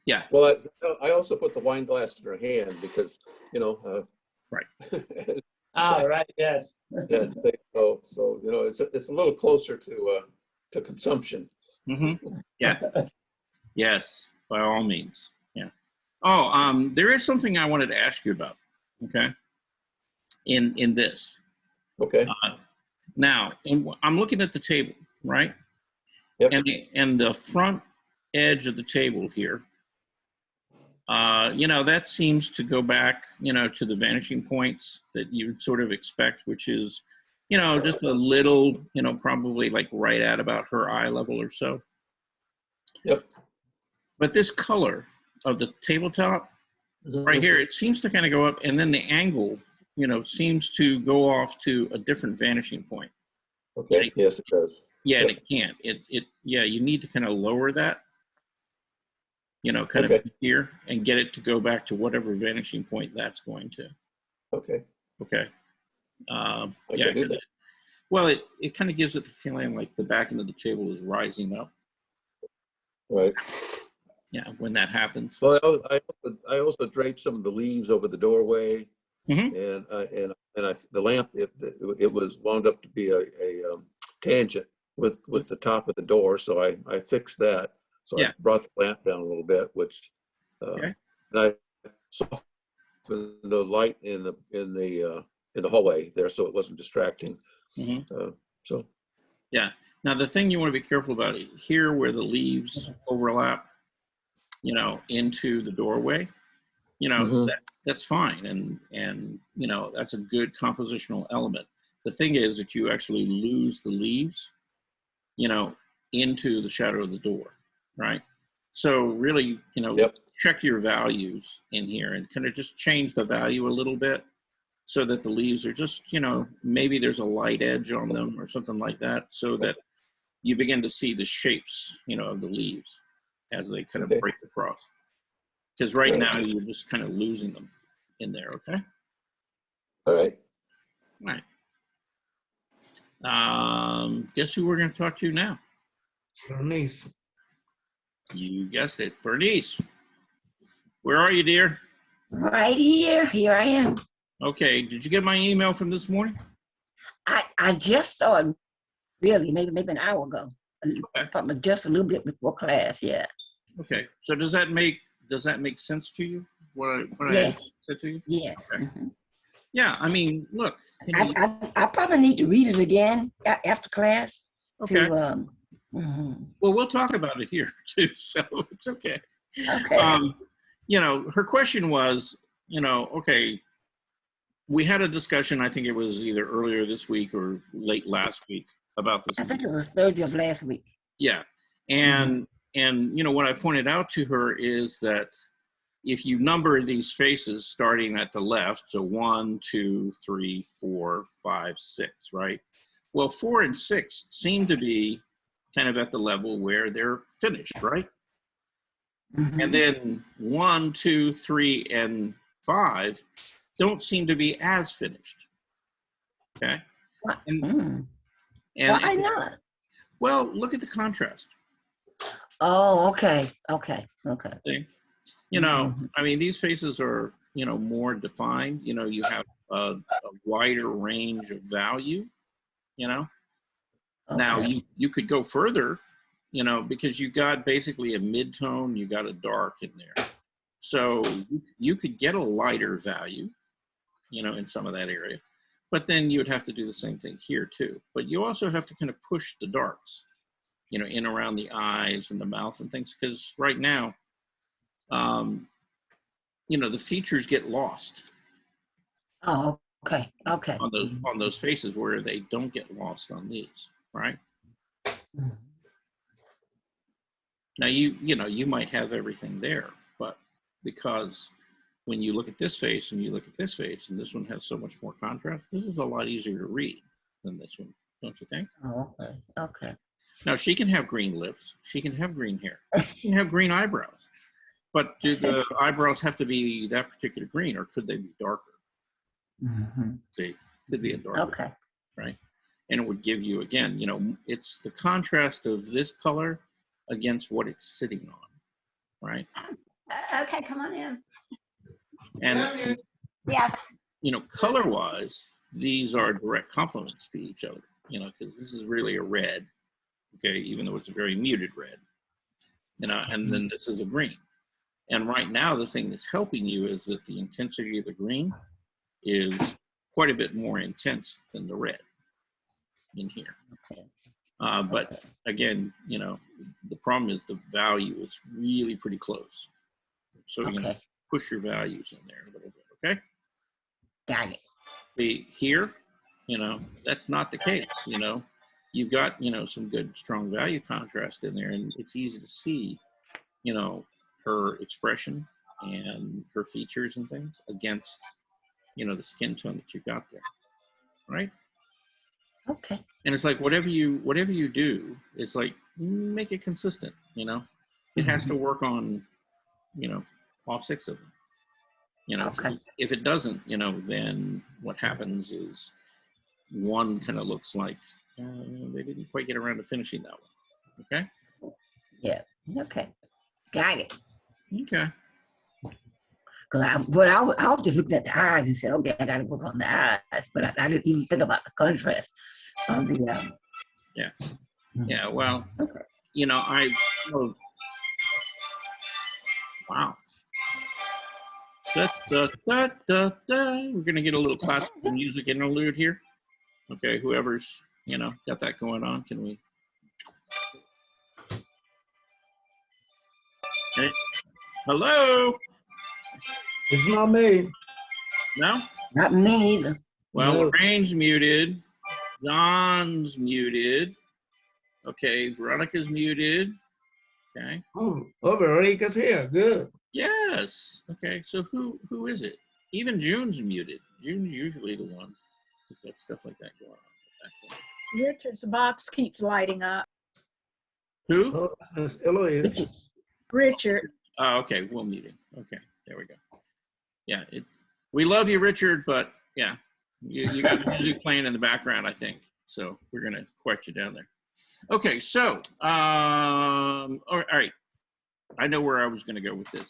Yeah. Well, I also put the wine glass in her hand because, you know. Right. Right, yes. Yeah, so you know, it's a little closer to consumption. Yeah. Yes, by all means. Yeah. Oh, there is something I wanted to ask you about. Okay. In this. Okay. Now, I'm looking at the table, right? Yep. And the front edge of the table here, you know, that seems to go back, you know, to the vanishing points that you'd sort of expect, which is, you know, just a little, you know, probably like right at about her eye level or so. Yep. But this color of the tabletop right here, it seems to kind of go up, and then the angle, you know, seems to go off to a different vanishing point. Okay. Yes, it does. Yeah, Yep. and it can't. Yeah, you need to kind of lower that, you know, kind Okay. of here, and get it to go back to whatever vanishing point that's going to. Okay. Okay. I Yeah, can do 'cause that. well, it kind of gives it the feeling like the back end of the table is rising up. Right. Yeah, when that happens. Well, I also draped some of the leaves over the doorway, Mhm. and the lamp it was wound up to be a tangent with the top of the door, so I fixed that. So Yeah. I brought the lamp down a little bit, which Okay. and I softened the light in the hallway there, so it wasn't distracting. So Yeah. Now, the thing you want to be careful about here, where the leaves overlap, you know, into the doorway, you know, that's fine. And, you know, that's a good compositional element. The thing is that you actually lose the leaves, you know, into the shadow of the door, right? So really, you know, Yep. check your values in here and kind of just change the value a little bit so that the leaves are just, you know, maybe there's a light edge on them or something like that, so that you begin to see the shapes, you know, of the leaves as they kind of Okay. break across. Because right now you're just kind of losing them in there, okay? all right. All right. Guess who we're going to talk to now? Bernice. You guessed it, Bernice. Where are you, dear? Right here I am. Okay, did you get my email from this morning? I just saw it Really, maybe an hour ago. Probably just a little bit before class. Yeah. Okay, so does that make sense to you? What I Yes. said to you? Yes. Okay. Mhm. Yeah, I mean, look. You know, I probably need to read it again after class. okay. To mhm. Well, we'll talk about it here too, so it's okay. Okay. You know, her question was, you know, okay, we had a discussion, I think it was either earlier this week or late last week about this. I think it was Thursday of last week. Yeah. And you know, what I pointed out to her is that if you number these faces starting at the left, so 1, 2, 3, 4, 5, 6, right? Well, 4 and 6 seem to be kind of at the level where they're finished, right? Mhm. And then 1, 2, 3, and 5 don't seem to be as finished. Okay. Why- And, mm. and Why not? well, look at the contrast. Oh, okay. See? You know, Mhm. I mean, these faces are, you know, more defined. You know, you have a wider range of value, you know. Now, Okay. you could go further, you know, because you got basically a mid-tone, you got a dark in there. So you could get a lighter value, you know, in some of that area. But then you would have to do the same thing here too. But you also have to kind of push the darks, you know, in around the eyes and the mouth and things, because right now, you know, the features get lost Oh, okay. on those faces where they don't get lost on these, right? Mhm. Now you know, you might have everything there, but because when you look at this face and you look at this face and this one has so much more contrast, this is a lot easier to read than this one, don't you think? Oh, okay. Now she can have green lips, she can have green hair, she can have green eyebrows, but do the eyebrows have to be that particular green, or could they be darker? Mhm. See, could be a darker, Okay. right? And it would give you, again, you know, it's the contrast of this color against what it's sitting on, right? Okay, come on in. And Yes. you know, color wise, these are direct complements to each other, you know, because this is really a red, okay, even though it's a very muted red, you know, and then this is a green. And right now, the thing that's helping you is that the intensity of the green is quite a bit more intense than the red in here. Okay. But again, you know, the problem is the value is really pretty close. So you're going to Okay. push your values in there a little bit, okay? Got it. The here, you know, that's not the case. You know, you've got, you know, some good strong value contrast in there, and it's easy to see, you know, her expression and her features and things against, you know, the skin tone that you got there, right? Okay. And it's like whatever you do, it's like make it consistent. You know, it has to work on, you know, all 6 of them. You know, Okay. if it doesn't, you know, then what happens is one kind of looks like they didn't quite get around to finishing that one. Okay. Yeah. Okay. Got it. Okay. Because I was just looking at the eyes and said, okay, I got to work on the eyes, but I didn't even think about the contrast of the. Yeah. Mhm. Yeah. Well, Okay. you know, wow. We're gonna get a little classical music interlude here. Okay, whoever's, you know, got that going on, can we? Hey. Hello? It's not me. No? Not me either. Well, No. Lorraine's muted. John's muted. Okay, Veronica's muted. Okay. Oh, Veronica's here. Good. Yes. Okay, so who is it? Even June's muted. June's usually the one who's got stuff like that going on. Richard's box keeps lighting up. Who? Oh, it's Eloise. Richard. Richard, Oh, okay, we'll mute him. Okay, there we go. Yeah, we love you, Richard, but yeah, you got music playing in the background, I think. So we're gonna quiet you down there. Okay, so all right, I know where I was gonna go with this.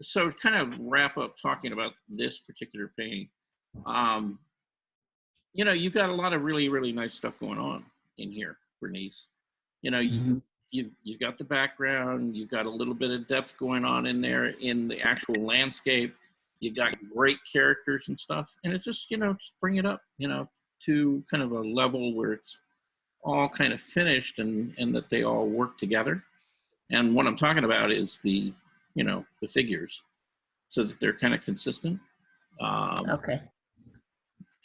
So to kind of wrap up talking about this particular painting, you know, you've got a lot of really, really nice stuff going on in here, Bernice. You know, you've got the background, you've got a little bit of depth going on in there in the actual landscape. You've got great characters and stuff, and it's just, you know, just bring it up, you know, to kind of a level where it's all kind of finished and that they all work together. And what I'm talking about is the, you know, the figures, so that they're kind of consistent. Okay.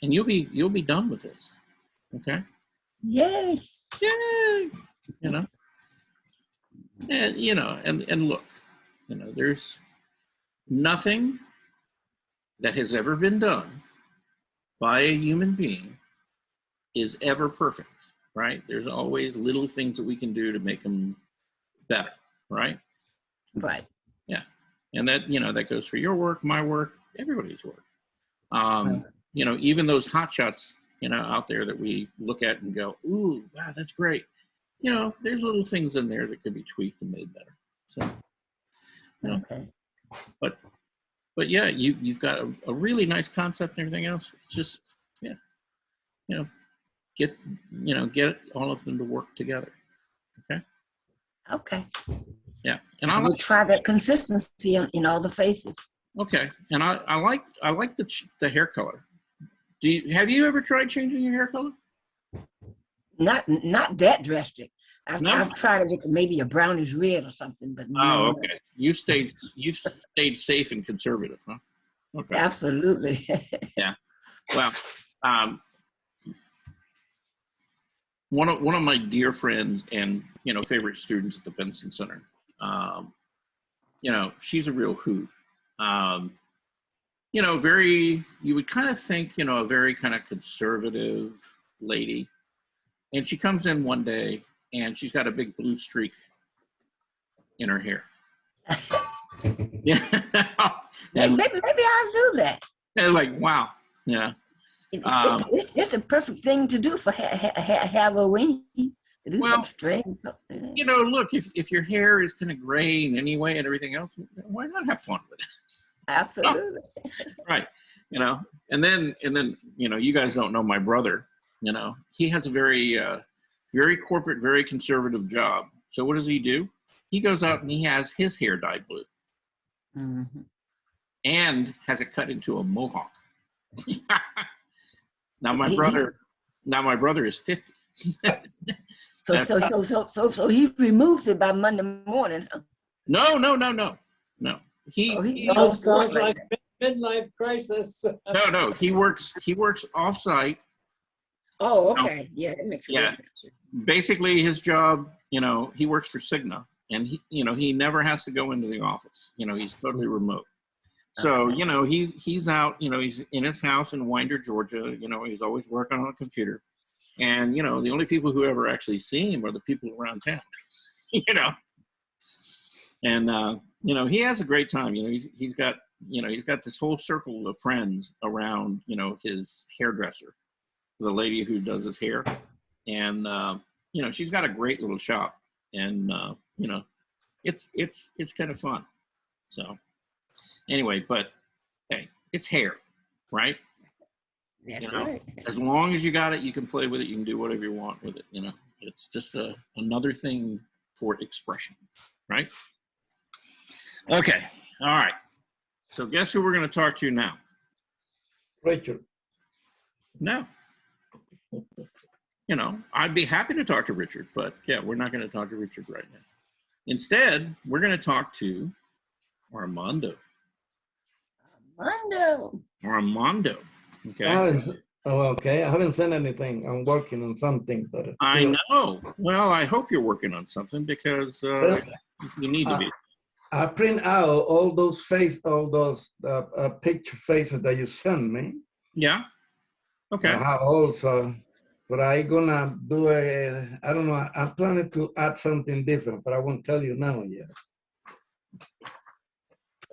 And you'll be done with this. Okay. Yay. Yay! You know. And you know, and look, you know, there's nothing that has ever been done by a human being is ever perfect, right? There's always little things that we can do to make them better, right? Right. Yeah. And that, you know, that goes for your work, my work, everybody's work. You know, even those hot shots, you know, out there that we look at and go, ooh, wow, that's great. You know, there's little things in there that could be tweaked and made better. So, you know, Okay. but yeah, you've got a really nice concept and everything else. It's just, yeah, you know, get all of them to work together. Okay. Okay. Yeah. And I will try that consistency in all the faces. okay. And I like the hair color. Have you ever tried changing your hair color? Not that drastic. No? I've tried to get maybe a brownish red or something, but Oh, no. okay. You stayed safe and conservative, huh? Okay. Absolutely. Well, one of my dear friends and, you know, favorite students at the Benson Center, you know, she's a real hoot. You know, you would kind of think, you know, a very kind of conservative lady. And she comes in one day and she's got a big blue streak in her hair. Yeah. Maybe I'll do that. And like, wow. Yeah. It's the perfect thing to do for Halloween. To do Well, something strange. You know, look, if your hair is kind of graying anyway and everything else, why not have fun with it? Absolutely. Right. You know, and then, you know, you guys don't know my brother, you know, he has a very corporate, very conservative job. So what does he do? He goes out and he has his hair dyed blue Mm-hmm. and has it cut into a mohawk. Now my brother is 50. So he removes it by Monday morning. Huh? No. He Sounds like midlife crisis. no. He works off-site. Oh, okay. Yeah, that makes Yeah. sense. Basically, his job, you know, he works for Cigna, and he never has to go into the office. You know, he's totally remote. So, you know, he's out, you know, he's in his house in Winder, Georgia. You know, he's always working on a computer. And, you know, the only people who ever actually see him are the people around town, you know. And, you know, he has a great time. You know, he's got this whole circle of friends around, you know, his hairdresser, the lady who does his hair. And, you know, she's got a great little shop. And, you know, it's kind of fun. So anyway, but hey, it's hair, right? That's You know, right. as long as you got it, you can play with it. You can do whatever you want with it. You know, it's just another thing for expression, right? Okay. All right. So guess who we're going to talk to now? Rachel. No. You know, I'd be happy to talk to Richard, but yeah, we're not going to talk to Richard right now. Instead, we're going to talk to Armando. Armando. Okay. Okay. I haven't sent anything. I'm working on something, but I know. Well, I hope you're working on something because you need to be. I print out all those picture faces that you sent me. Yeah. Okay. I have also, but I gonna do I don't know. I'm planning to add something different, but I won't tell you now yet.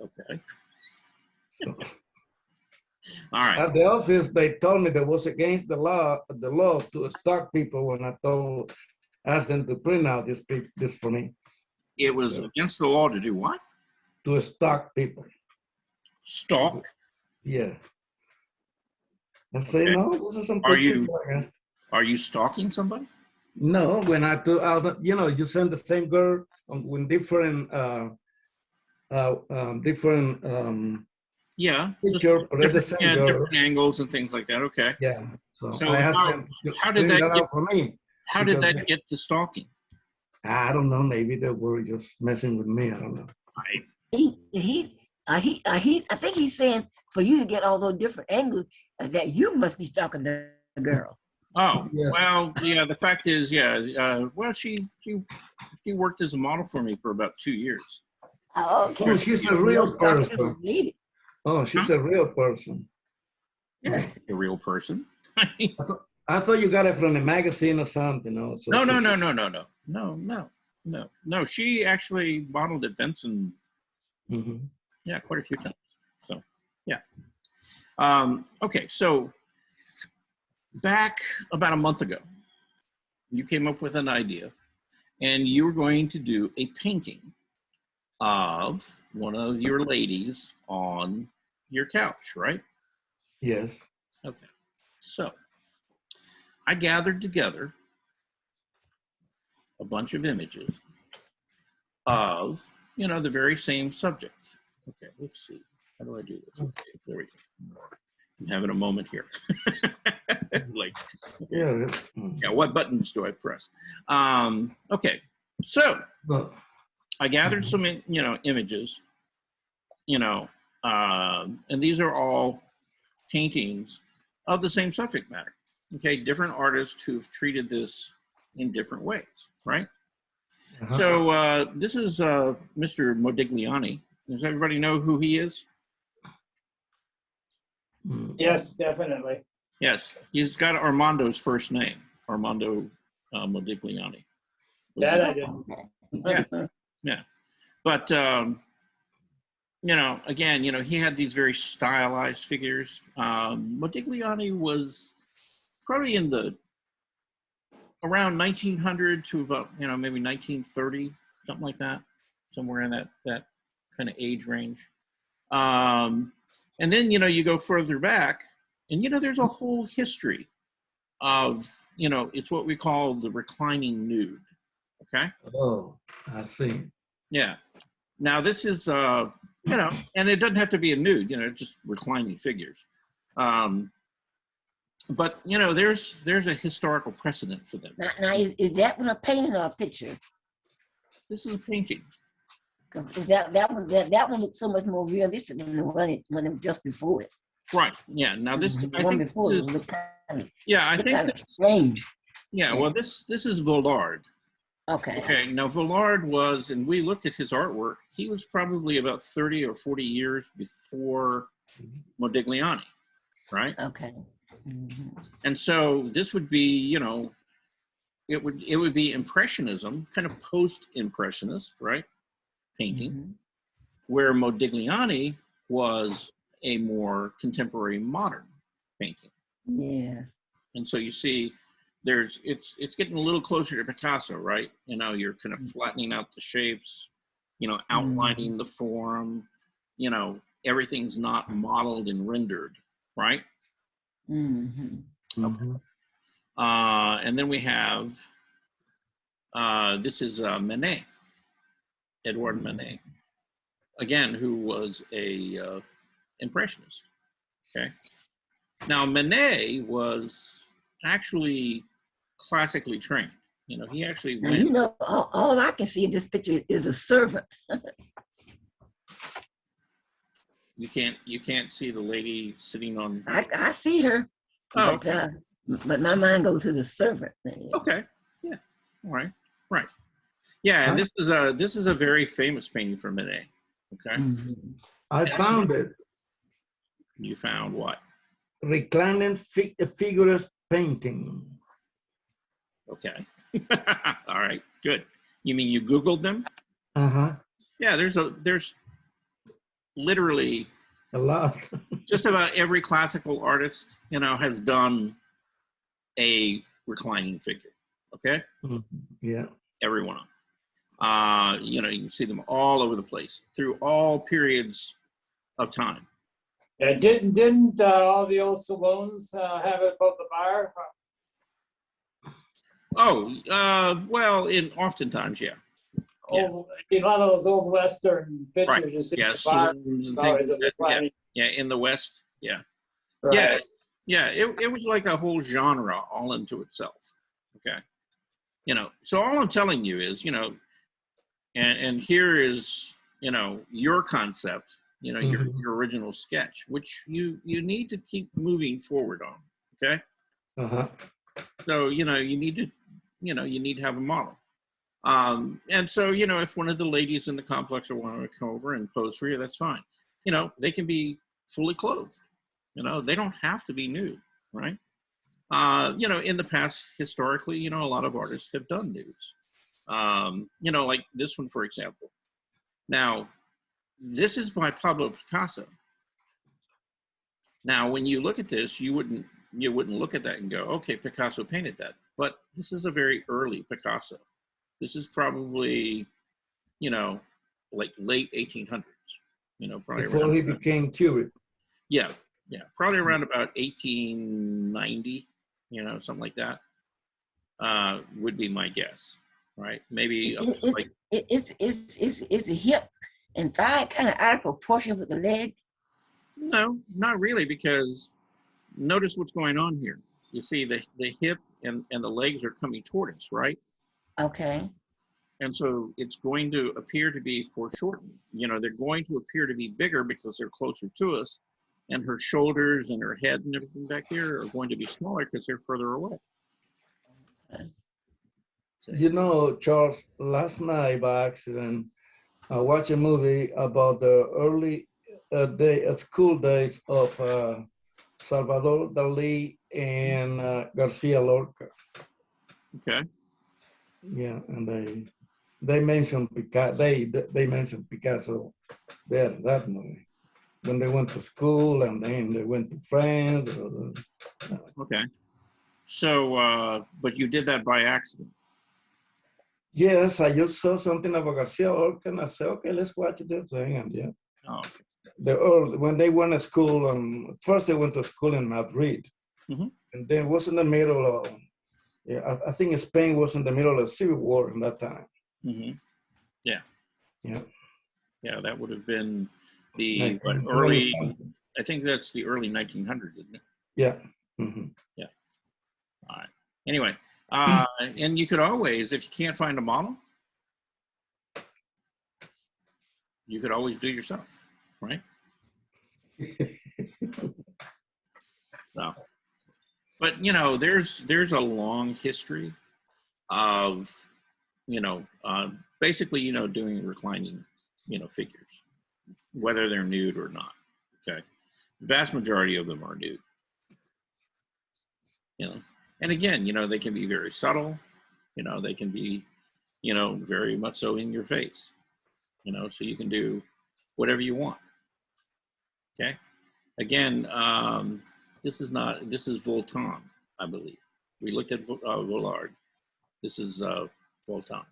Okay. So, all right. at the office, they told me that was against the law to stalk people when I asked them to print out this for me. It was against the law to do what? To stalk people. Stalk? Yeah. I say, Okay. no, this is some Are pictures. you are you stalking somebody? No, when I do, you send the same girl with different, different Yeah, just picture, but it's the different, same yeah, girl. different angles and things like that. Okay. Yeah. So So I asked them to how did print that that get out for me. how did because that get to stalking? I don't know. Maybe they were just messing with me. I don't know. I think he's saying for you to get all those different angles that you must be stalking the girl. Oh, Yes. well, yeah, the fact is, yeah, well, she worked as a model for me for about 2 years. Oh, okay. Oh, she's a No real stalking was person. needed. Oh, she's a real person. Yeah, a real person. I thought you got it from a magazine or something. Also. No. She actually modeled at Benson, Mm-hmm. yeah, quite a few times. So, yeah. Okay, so back about a month ago, you came up with an idea, and you were going to do a painting of one of your ladies on your couch, right? Yes. Okay. So I gathered together a bunch of images of, the very same subject. Okay, let's see. How do I do this? Okay, there we go. I'm having a moment here. Like, Yeah. yeah, what buttons do I press? Okay, so But, I gathered some, images, and these are all paintings of the same subject matter. Okay, different artists who've treated this in different ways, right? uh-huh. So this is Mr. Modigliani. Does everybody know who he is? Yes, definitely. Yes, he's got Armando's first name, Armando Modigliani. That I didn't. Yeah. But, again, he had these very stylized figures. Modigliani was probably in around 1900 to about, maybe 1930, something like that, somewhere in that kind of age range. And then, you go further back and, there's a whole history of, it's what we call the reclining nude. Okay. Oh, I see. Yeah. Now this is, and it doesn't have to be a nude, just reclining figures. But there's a historical precedent for them. Now is that one a painting or a picture? This is a painting. 'Cause that one looks so much more realistic than the one it was just before it. Right. Yeah. Now this, The I one think, before this it is, looked kind of, yeah, I think, strange. yeah. Well, this is Vollard. Okay. Okay. Now Vollard was, and we looked at his artwork. He was probably about 30 or 40 years before Modigliani, right? Okay. Mhm. And so this would be, it would be Impressionism, kind of post-Impressionist, right? Painting, Mhm. where Modigliani was a more contemporary modern painting. Yeah. And so you see it's getting a little closer to Picasso, right? You're kind of flattening out the shapes, outlining the form, everything's not modeled and rendered, right? Mhm. Mhm. And then we have, this is Manet, Edouard Manet, again, who was a Impressionist, okay? Now, Manet was actually classically trained. He actually Now, went, all I can see in this picture is a servant. you can't see the lady sitting on, I see her, oh, but my mind goes to the servant. okay, yeah, all right, right. Yeah, and this is a very famous painting from Manet, okay? Mhm. I found it. You found what? Reclining figures painting. Okay. All right, good. You mean you Googled them? Uh-huh. Yeah, there's literally A lot. just about every classical artist, has done a reclining figure. Okay? Mhm. Yeah. Every one of them. You can see them all over the place through all periods of time. And didn't all the old saloons have it above the bar? Oh, well, oftentimes, yeah. Yeah. Oh, a lot of those old Western pictures Right. you see. Yeah, the bar saloons and always things at like the that. Yeah, front. yeah, in the West, yeah. Right. Yeah, it was like a whole genre all into itself. Okay. So all I'm telling you is, and here is, your concept, your original sketch, which you need to keep moving forward on. Okay. Uh-huh. So, you need to have a model. And so, if one of the ladies in the complex will want to come over and pose for you, that's fine. They can be fully clothed. They don't have to be nude, right? In the past, historically, a lot of artists have done nudes. Like this one, for example. Now, this is by Pablo Picasso. Now, when you look at this, you wouldn't look at that and go, okay, Picasso painted that. But this is a very early Picasso. This is probably, like late 1800s. Probably Before around. he became Cuban. Yeah, probably around about 1890. Something like that. Would be my guess, right? Maybe up to like It's the hip and thigh kind of out of proportion with the leg. no, not really, because notice what's going on here. You see the hip and the legs are coming toward us, right? Okay. And so it's going to appear to be foreshortened. They're going to appear to be bigger because they're closer to us, and her shoulders and her head and everything back here are going to be smaller because they're further away. Charles, last night by accident, I watched a movie about the early school days of Salvador Dali and Garcia Lorca. Okay. Yeah, and they mentioned Picasso. They mentioned Picasso there in that movie when they went to school, and then they went to France. Okay. So, but you did that by accident. Yes, I just saw something about Garcia Lorca, and I said, okay, let's watch this thing. And yeah, Oh, okay. when they went to school, first they went to school in Madrid, Mhm. and then it was in the middle of, I think Spain was in the middle of the Civil War in that time. Mm-hmm. Yeah. Yeah. Yeah, that would have been the 1920. early. I think that's the early 1900s, isn't it? Yeah. Mm-hmm. Yeah. All right. Anyway, and you could always, if you can't find a model, you could always do yourself, right? So, but there's a long history of basically doing reclining figures, whether they're nude or not. Okay, the vast majority of them are nude. And again, they can be very subtle. They can be very much so in your face. So you can do whatever you want. Okay. Again, this is Voltan, I believe. We looked at Vollard. This is Voltan.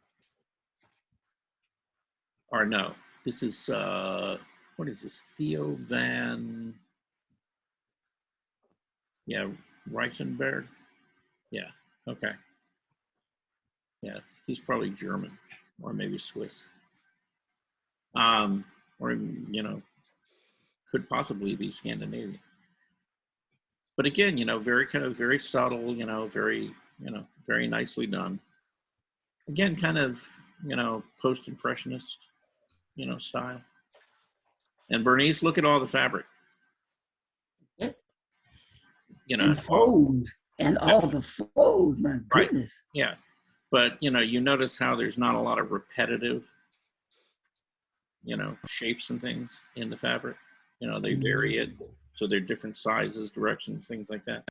Or no, this is, what is this? Theo van, Reichenberg. Yeah, okay. Yeah, he's probably German or maybe Swiss. Or, could possibly be Scandinavian. But again, very subtle, very nicely done. Again, kind of, post-impressionist, style. And Bernice, look at all the fabric. And folds and all the folds, my goodness. Right. Yeah. But, you notice how there's not a lot of repetitive, shapes and things in the fabric. They vary it. So they're different sizes, directions, things like that.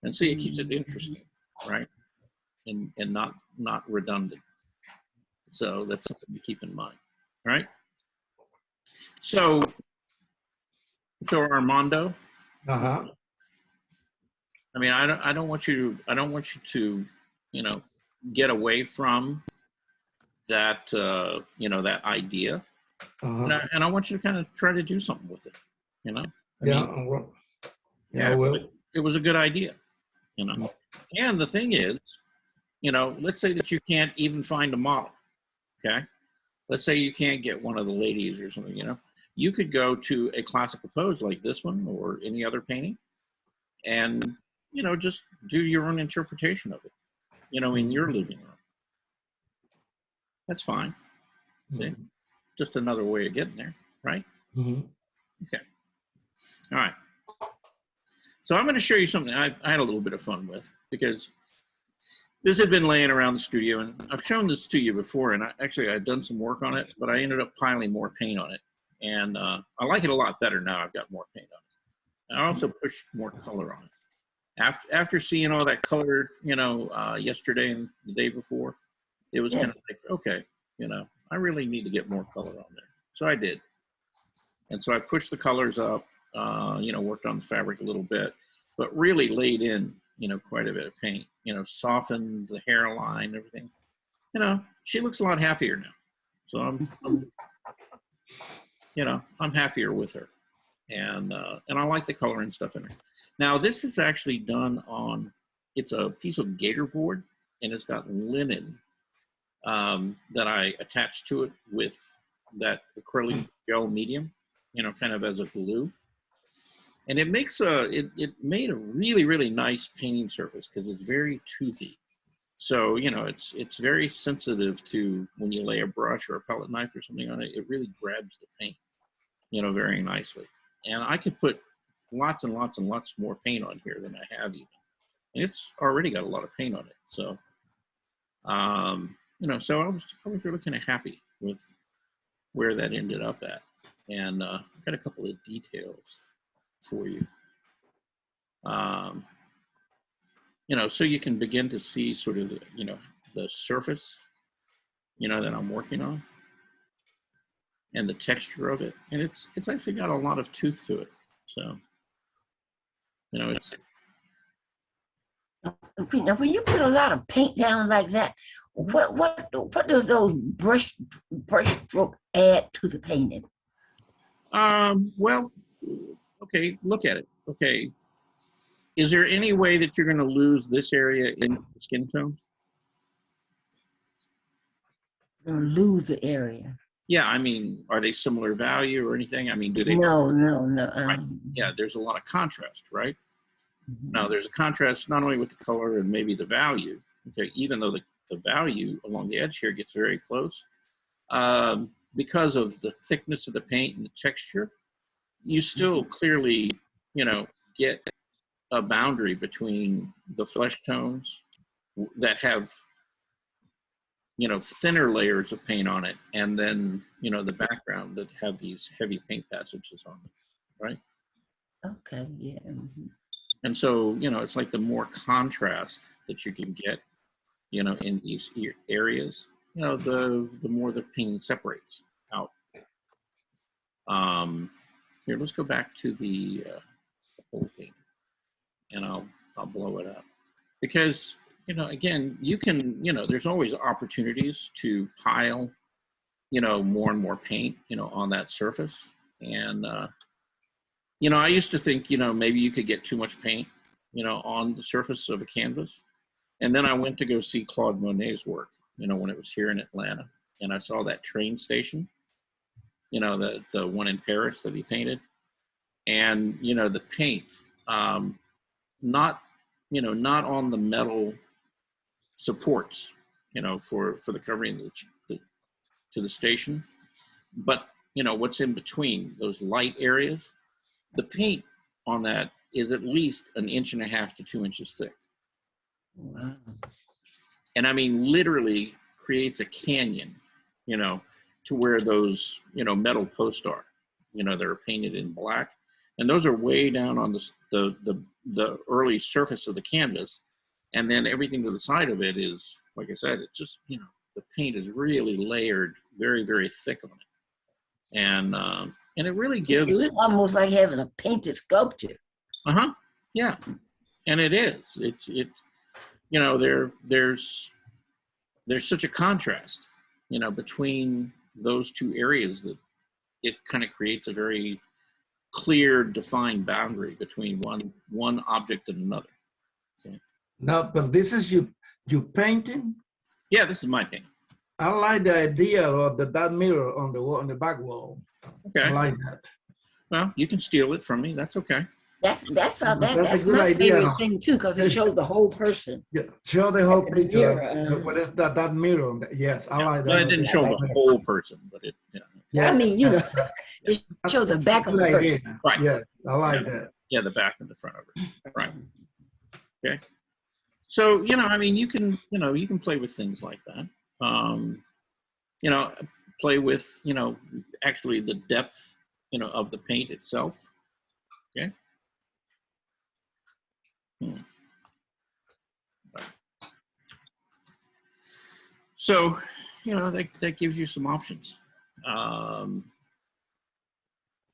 And see, it keeps it interesting, right? And not redundant. So that's something to keep in mind, right? So Armando, Uh-huh. I mean, I don't want you to, get away from that, that idea. Uh-huh. And I want you to kind of try to do something with it, I Yeah, mean, well, yeah, yeah, well, it was a good idea, you know. And the thing is, you know, let's say that you can't even find a model, okay? Let's say you can't get one of the ladies or something, you know. You could go to a classical pose like this one or any other painting and, you know, just do your own interpretation of it, you know, in your living room. That's fine. See, just another way of getting there, right? mhm. Okay. All right. So I'm going to show you something I had a little bit of fun with because this had been laying around the studio, and I've shown this to you before, and actually I'd done some work on it, but I ended up piling more paint on it. And I like it a lot better now. I've got more paint on it. I also pushed more color on it. After seeing all that color, you know, yesterday and the day before, it was Yeah. kind of like, okay, you know, I really need to get more color on there. So I did. And so I pushed the colors up, you know, worked on the fabric a little bit, but really laid in, you know, quite a bit of paint, you know, softened the hairline, everything. You know, she looks a lot happier now. So I'm you know, I'm happier with her. And I like the color and stuff in her. Now, this is actually done on, it's a piece of gator board, and it's got linen that I attached to it with that acrylic gel medium, you know, kind of as a glue. And it makes it made a really, really nice painting surface because it's very toothy. So, you know, it's very sensitive to when you lay a brush or a palette knife or something on it, it really grabs the paint, you know, very nicely. And I could put lots and lots and lots more paint on here than I have even. And it's already got a lot of paint on it. So, you know, so I was really kind of happy with where that ended up at. And I've got a couple of details for you. You know, so you can begin to see sort of, you know, the surface, you know, that I'm working on and the texture of it. And it's actually got a lot of tooth to it. So, you know, it's, Now, when you put a lot of paint down like that, what does those brush stroke add to the painting? well, okay, look at it. Okay. Is there any way that you're going to lose this area in the skin tones? Gonna lose the area. Yeah, I mean, are they similar value or anything? I mean, do they? No. Right. Yeah, there's a lot of contrast, right? Mhm. Now, there's a contrast not only with the color and maybe the value, okay, even though the value along the edge here gets very close, because of the thickness of the paint and the texture, you still clearly, you know, get a boundary between the flesh tones that have, you know, thinner layers of paint on it, and then, you know, the background that have these heavy paint passages on it, right? Okay, yeah. Mhm. And so, you know, it's like the more contrast that you can get, you know, in these areas, you know, the more the paint separates out. Here, let's go back to the whole paint, and I'll blow it up because, you know, again, you can, you know, there's always opportunities to pile, you know, more and more paint, you know, on that surface. And, you know, I used to think, you know, maybe you could get too much paint, you know, on the surface of a canvas. And then I went to go see Claude Monet's work, you know, when it was here in Atlanta. And I saw that train station, you know, the one in Paris that he painted. And, you know, the paint, not, you know, not on the metal supports, you know, for the covering to the station, but, you know, what's in between those light areas, the paint on that is at least 1.5 inches to 2 inches thick. Wow. And I mean, literally creates a canyon, you know, to where those, you know, metal posts are, you know, they're painted in black. And those are way down on the early surface of the canvas. And then everything to the side of it is, like I said, it's just, you know, the paint is really layered very, very thick on it. And it really gives. It's almost like having a painted sculpture. Uh-huh. Yeah. And it is. It you know, there's such a contrast, you know, between those two areas that it kind of creates a very clear, defined boundary between one object and another. See? No, but this is you painting. Yeah, this is my thing. I like the idea of that mirror on the wall, on the back wall. I Okay. like that. Well, you can steal it from me. That's okay. That's a that's good my idea. favorite thing too, because it shows the whole person. Yeah, show the whole the picture. mirror, What is that mirror? Yes, I like that. Well, it didn't show the whole person, but it, yeah. Yeah, I mean, you know, that's- it shows the back of the good idea. person. Right. Yes, I like that. Yeah, the back and the front of it. Right. Okay. So, I mean, you can play with things like that. Play with, actually the depth, of the paint itself. Okay. So, that gives you some options. All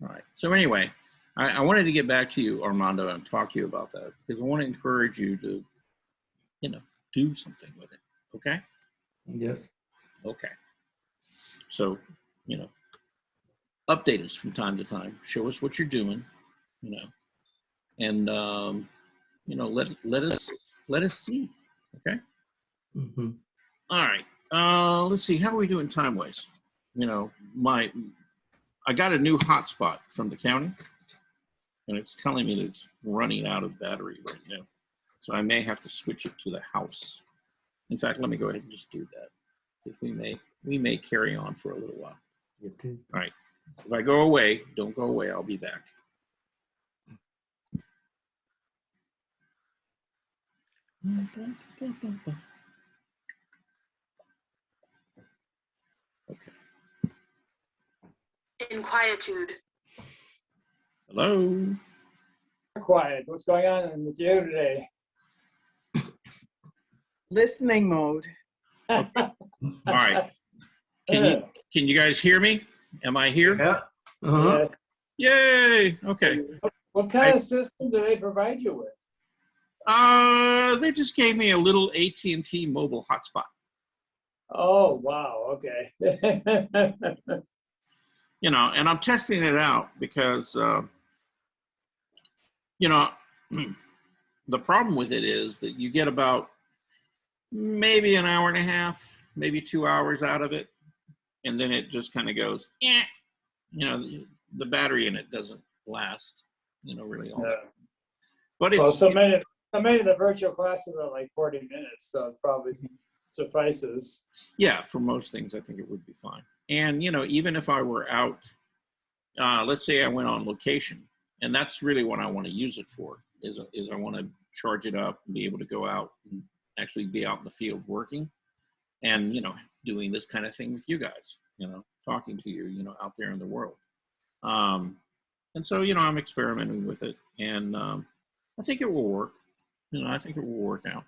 right. So anyway, I wanted to get back to you, Armando, and talk to you about that because I want to encourage you to, do something with it. Okay. Yes. Okay. So, update us from time to time. Show us what you're doing, and let us see. Okay. Mm-hmm. All right. Let's see. How are we doing time wise? I got a new hotspot from the county, and it's telling me that it's running out of battery right now. So I may have to switch it to the house. In fact, let me go ahead and just do that. If we may carry on for a little while. You too. All right. If I go away, don't go away. I'll be back. Okay. Inquietude. Hello. Quiet. What's going on with you today? Listening mode. All right. Can you guys hear me? Am I here? Yeah. Uh-huh. Yay. Okay. What kind of system do they provide you with? They just gave me a little AT&T mobile hotspot. Oh, wow. Okay. And I'm testing it out because, the problem with it is that you get about maybe an hour and a half, maybe 2 hours out of it. And then it just kind of goes, the battery in it doesn't last, really all that. But it's, Well, so many of the virtual classes are like 40 minutes, so it probably suffices. yeah, for most things, I think it would be fine. And, even if I were out, let's say I went on location, and that's really what I want to use it for, is I want to charge it up and be able to go out and actually be out in the field working and, doing this kind of thing with you guys, talking to you, out there in the world. And so, I'm experimenting with it, and I think it will work. I think it will work out.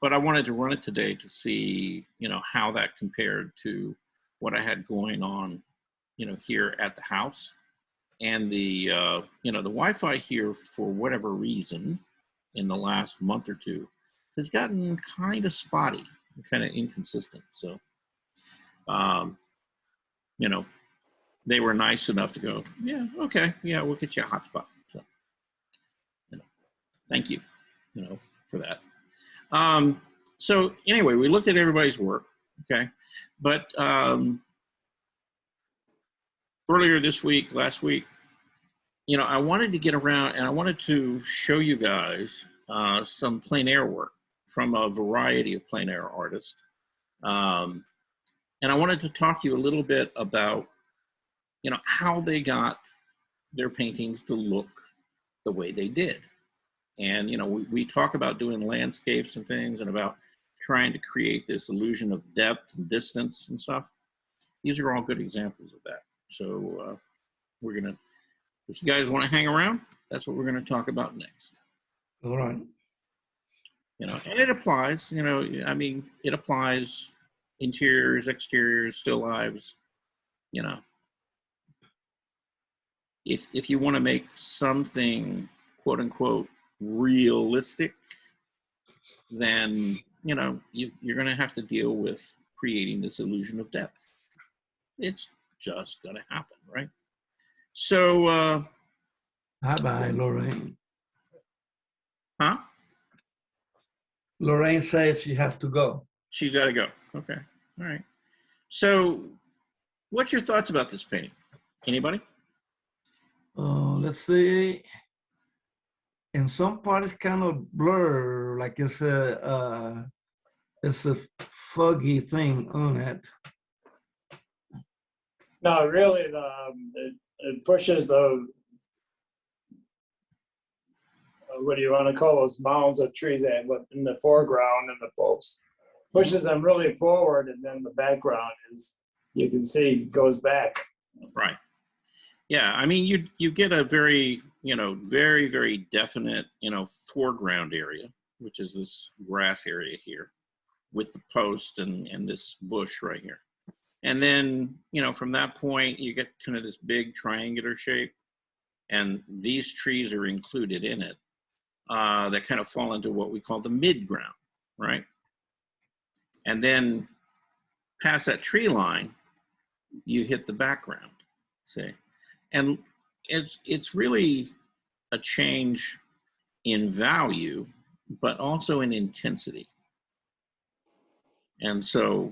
But I wanted to run it today to see, how that compared to what I had going on, here at the house. And the Wi-Fi here, for whatever reason, in the last month or two, has gotten kind of spotty, kind of inconsistent. So, they were nice enough to go, yeah, okay, yeah, we'll get you a hotspot. So, thank you, for that. So anyway, we looked at everybody's work, okay? But earlier this week, last week, I wanted to get around and I wanted to show you guys some plein air work from a variety of plein air artists. And I wanted to talk to you a little bit about, how they got their paintings to look the way they did. And, we talk about doing landscapes and things and about trying to create this illusion of depth and distance and stuff. These are all good examples of that. So if you guys want to hang around, that's what we're going to talk about next. All right. And it applies, it applies interiors, exteriors, still lives, If you want to make something, quote unquote, realistic, then, you're going to have to deal with creating this illusion of depth. It's just going to happen, right? So, Bye-bye, Lorraine. huh? Lorraine says she has to go. She's got to go. Okay. All right. So, what's your thoughts about this painting? Anybody? Let's see. In some part, it's kind of blur, like it's a foggy thing on it. No, really, it pushes the, what do you want to call those mounds of trees that in the foreground and the posts. Pushes them really forward, and then the background is, you can see, goes back. Right. Yeah. I mean, you get a very, very, very definite, foreground area, which is this grass area here with the post and this bush right here. And then, from that point, you get kind of this big triangular shape, and these trees are included in it that kind of fall into what we call the midground, right? And then past that tree line, you hit the background, see? And it's really a change in value, but also in intensity. And so,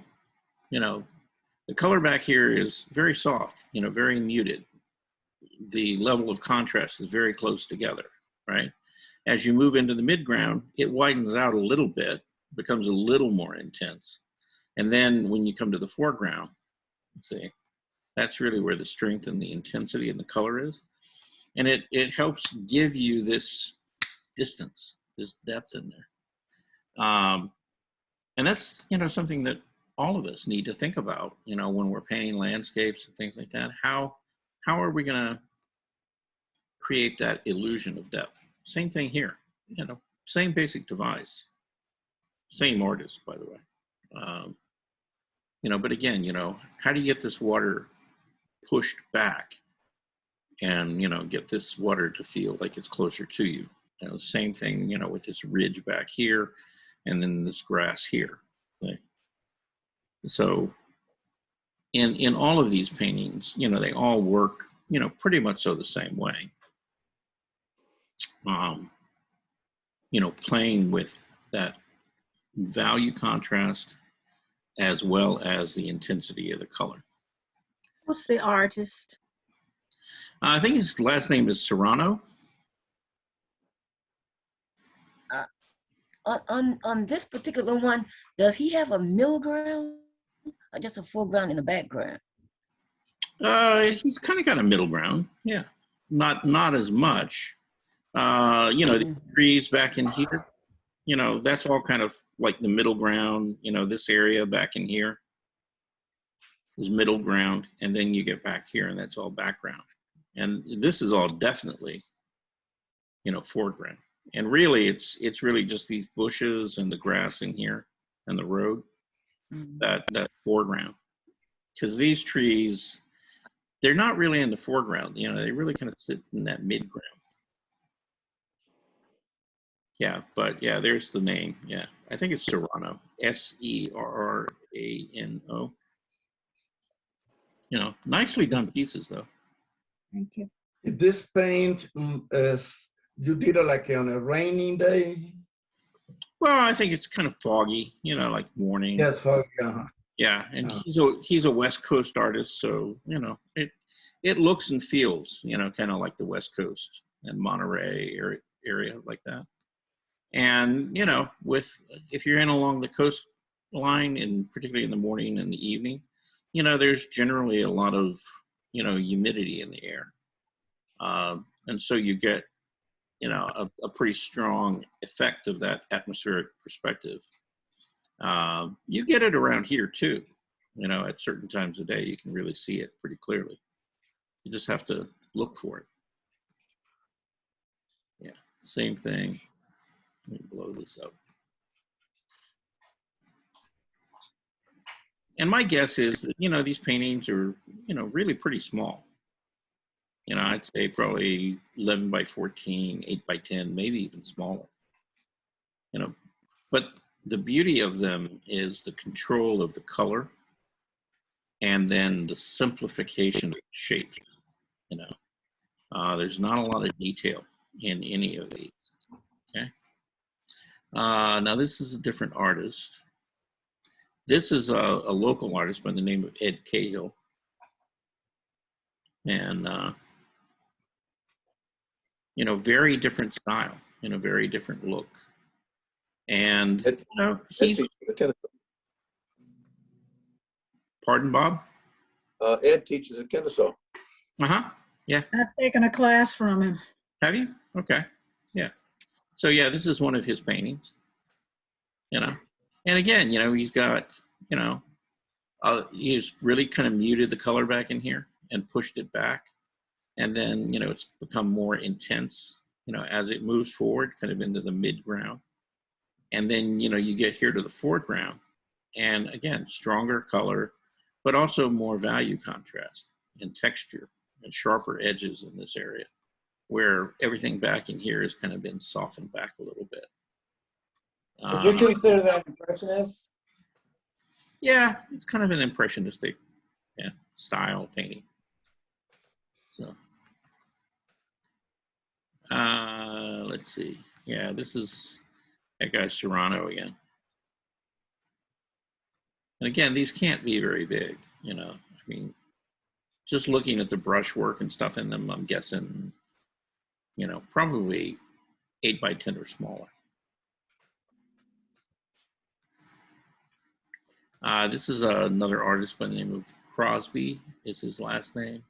the color back here is very soft, very muted. The level of contrast is very close together, right? As you move into the midground, it widens out a little bit, becomes a little more intense. And then when you come to the foreground, see, that's really where the strength and the intensity and the color is. And it helps give you this distance, this depth in there. And that's, something that all of us need to think about, when we're painting landscapes and things like that. How are we going to create that illusion of depth? Same thing here, same basic device, same artist, by the way. But again, how do you get this water pushed back and, get this water to feel like it's closer to you? Same thing, with this ridge back here and then this grass here. Okay? So in all of these paintings, they all work, pretty much so the same way. Playing with that value contrast as well as the intensity of the color. What's the artist? I think his last name is Serrano. On this particular one, does he have a middle ground or just a foreground in the background? He's kind of got a middle ground. Yeah, not as much. The trees back in here, that's all kind of like the middle ground. This area back in here is middle ground, and then you get back here, and that's all background. And this is all definitely, foreground. And really, it's really just these bushes and the grass in here and the road, that foreground. Because these trees, they're not really in the foreground. They really kind of sit in that midground. Yeah, but yeah, there's the name. Yeah, I think it's Serrano, Serrano. Nicely done pieces, though. Thank you. This paint is, you did it like on a rainy day? Well, I think it's kind of foggy, like morning. Yes, foggy. Yeah, and he's a West Coast artist, so it looks and feels, kind of like the West Coast and Monterey area like that. And if you're in along the coastline, and particularly in the morning and the evening, there's generally a lot of humidity in the air, and so you get a pretty strong effect of that atmospheric perspective. You get it around here too. At certain times of day, you can really see it pretty clearly. You just have to look for it. Yeah, same thing. Let me blow this up. And my guess is that, these paintings are, really pretty small. I'd say probably 11 by 14, 8 by 10, maybe even smaller. But the beauty of them is the control of the color and then the simplification of shape, There's not a lot of detail in any of these. Okay. Now this is a different artist. This is a local artist by the name of Ed Cahill. And, you know, very different style, you know, very different look. And, Ed- you know, Ed he's, teaches at Kennesaw. pardon, Bob? Ed teaches at Kennesaw. Uh-huh. I've taken a class from him. Have you? Okay. Yeah. So yeah, this is one of his paintings, you know. And again, you know, he's got, you know, he's really kind of muted the color back in here and pushed it back. And then, you know, it's become more intense, you know, as it moves forward, kind of into the mid-ground. And then, you know, you get here to the foreground. And again, stronger color, but also more value contrast and texture and sharper edges in this area, where everything back in here has kind of been softened back a little bit. Would you consider that impressionist? Yeah, it's kind of an impressionistic, yeah, style painting. So, let's see. Yeah, this is that guy Serrano again. And again, these can't be very big, you know. I mean, just looking at the brushwork and stuff in them, I'm guessing, you know, probably 8 by 10 or smaller. This is another artist by the name of Crosby, is his last name.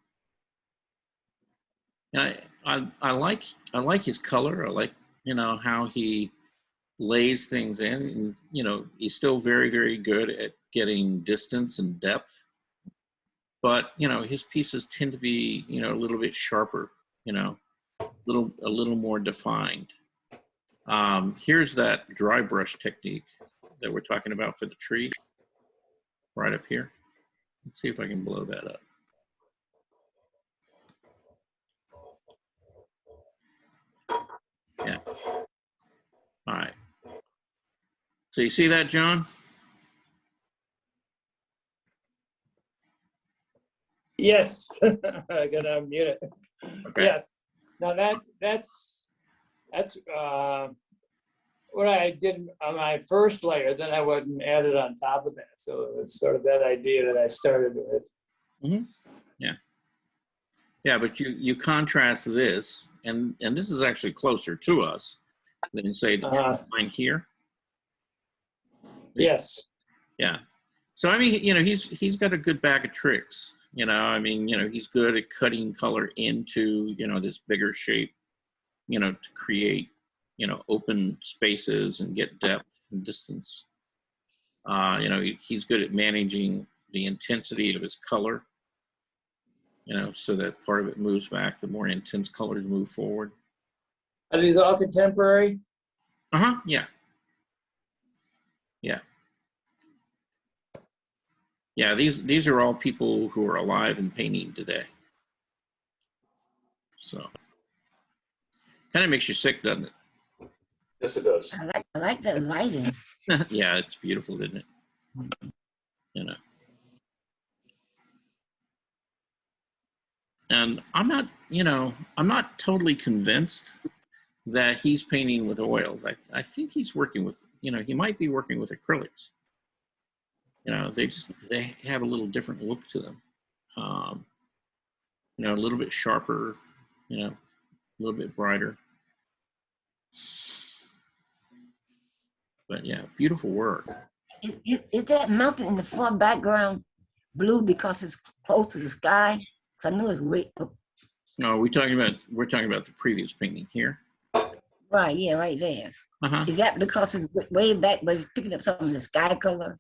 And I like his color. I like, you know, how he lays things in. And, you know, he's still very, very good at getting distance and depth. But, you know, his pieces tend to be, you know, a little bit sharper, you know, a little more defined. Here's that dry brush technique that we're talking about for the tree, right up here. Let's see if I can blow that up. Yeah. All right. So you see that, John? Yes. I gotta unmute it. Okay. Yes. Now that's what I did on my first layer. Then I wouldn't add it on top of that. So it's sort of that idea that I started with. Yeah, but you contrast this, and this is actually closer to us than, say, the tree line here. Yes. Yeah. So I mean, you know, he's got a good bag of tricks. You know, I mean, you know, he's good at cutting color into, you know, this bigger shape, you know, to create, you know, open spaces and get depth and distance. You know, he's good at managing the intensity of his color, you know, so that part of it moves back, the more intense colors move forward. Are these all contemporary? Uh-huh, yeah. Yeah. Yeah, these are all people who are alive and painting today. So, kind of makes you sick, doesn't Yes, it does. I like that lighting. it? Yeah, it's beautiful, isn't it? You know. And I'm not, you know, I'm not totally convinced that he's painting with oils. I think he's working with, you know, he might be working with acrylics. You know, they have a little different look to them. You know, a little bit sharper, you know, a little bit brighter. But yeah, beautiful work. Is that mountain in the far background blue because it's close to the sky? Because I know it's way up. No, we're talking about the previous painting here. Right, yeah, right there. Uh-huh. Is that because it's way back, but it's picking up some of the sky color?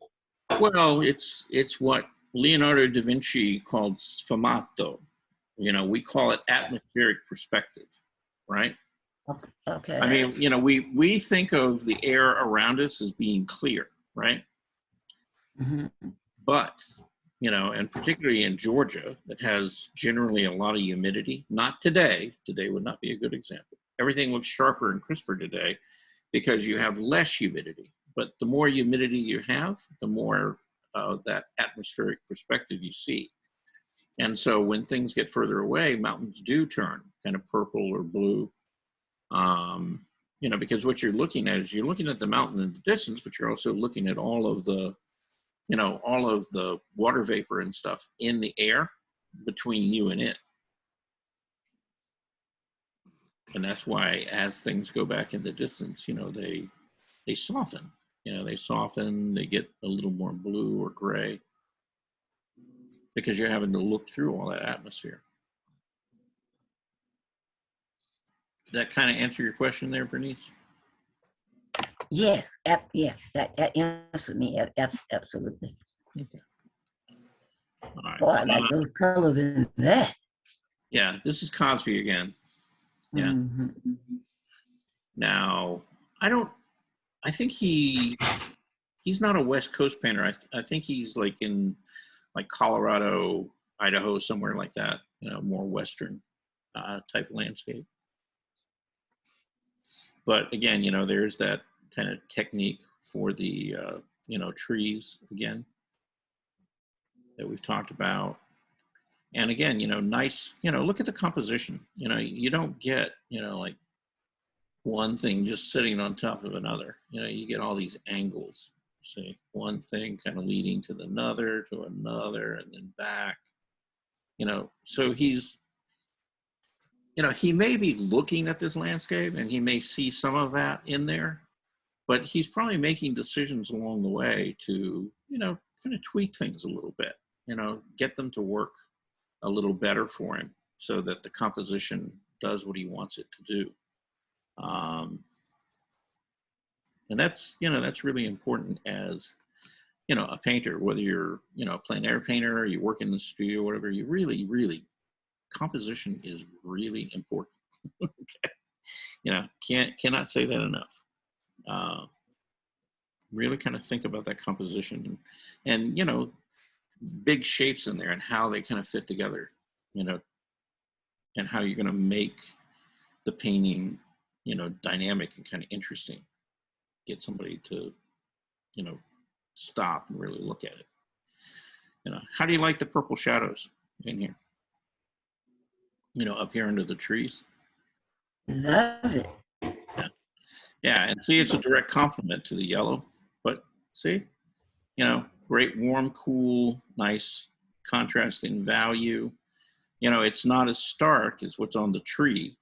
Well, it's what Leonardo da Vinci called sfumato. You know, we call it atmospheric perspective, right? Okay. I mean, you know, we think of the air around us as being clear, right? Mm-hmm. But, you know, and particularly in Georgia, that has generally a lot of humidity. Not today. Today would not be a good example. Everything looks sharper and crisper today because you have less humidity. But the more humidity you have, the more that atmospheric perspective you see. And so when things get further away, mountains do turn kind of purple or blue. You know, because what you're looking at is you're looking at the mountain in the distance, but you're also looking at all of the, you know, all of the water vapor and stuff in the air between you and it. And that's why as things go back in the distance, you know, they soften, you know, they get a little more blue or gray because you're having to look through all that atmosphere. Did that kind of answer your question there, Bernice? Yes, yeah, that answered me. Absolutely. Okay. All right. Boy, I like those colors in that. Yeah, this is Cosby again. Yeah. Mhm. Now, I think he's not a West Coast painter. I think he's like in like Colorado, Idaho, somewhere like that, you know, more Western type landscape. But again, you know, there's that kind of technique for the, you know, trees again that we've talked about. And again, you know, nice, you know, look at the composition. You know, you don't get, you know, like one thing just sitting on top of another. You know, you get all these angles. See, one thing kind of leading to another, and then back. You know, so he's, you know, he may be looking at this landscape and he may see some of that in there, but he's probably making decisions along the way to, you know, kind of tweak things a little bit, you know, get them to work a little better for him so that the composition does what he wants it to do. And that's, you know, that's really important as, you know, a painter, whether you're, you know, a plein air painter, or you work in the studio, whatever, you really, composition is really important. Okay. You know, cannot say that enough. Really kind of think about that composition and, you know, big shapes in there and how they kind of fit together, you know, and how you're going to make the painting, you know, dynamic and kind of interesting. Get somebody to, you know, stop and really look at it. You know, how do you like the purple shadows in here? You know, up here under the trees. Love it. Yeah, and see, it's a direct complement to the yellow, but see, you know, great warm, cool, nice contrasting value. You know, it's not as stark as what's on the tree,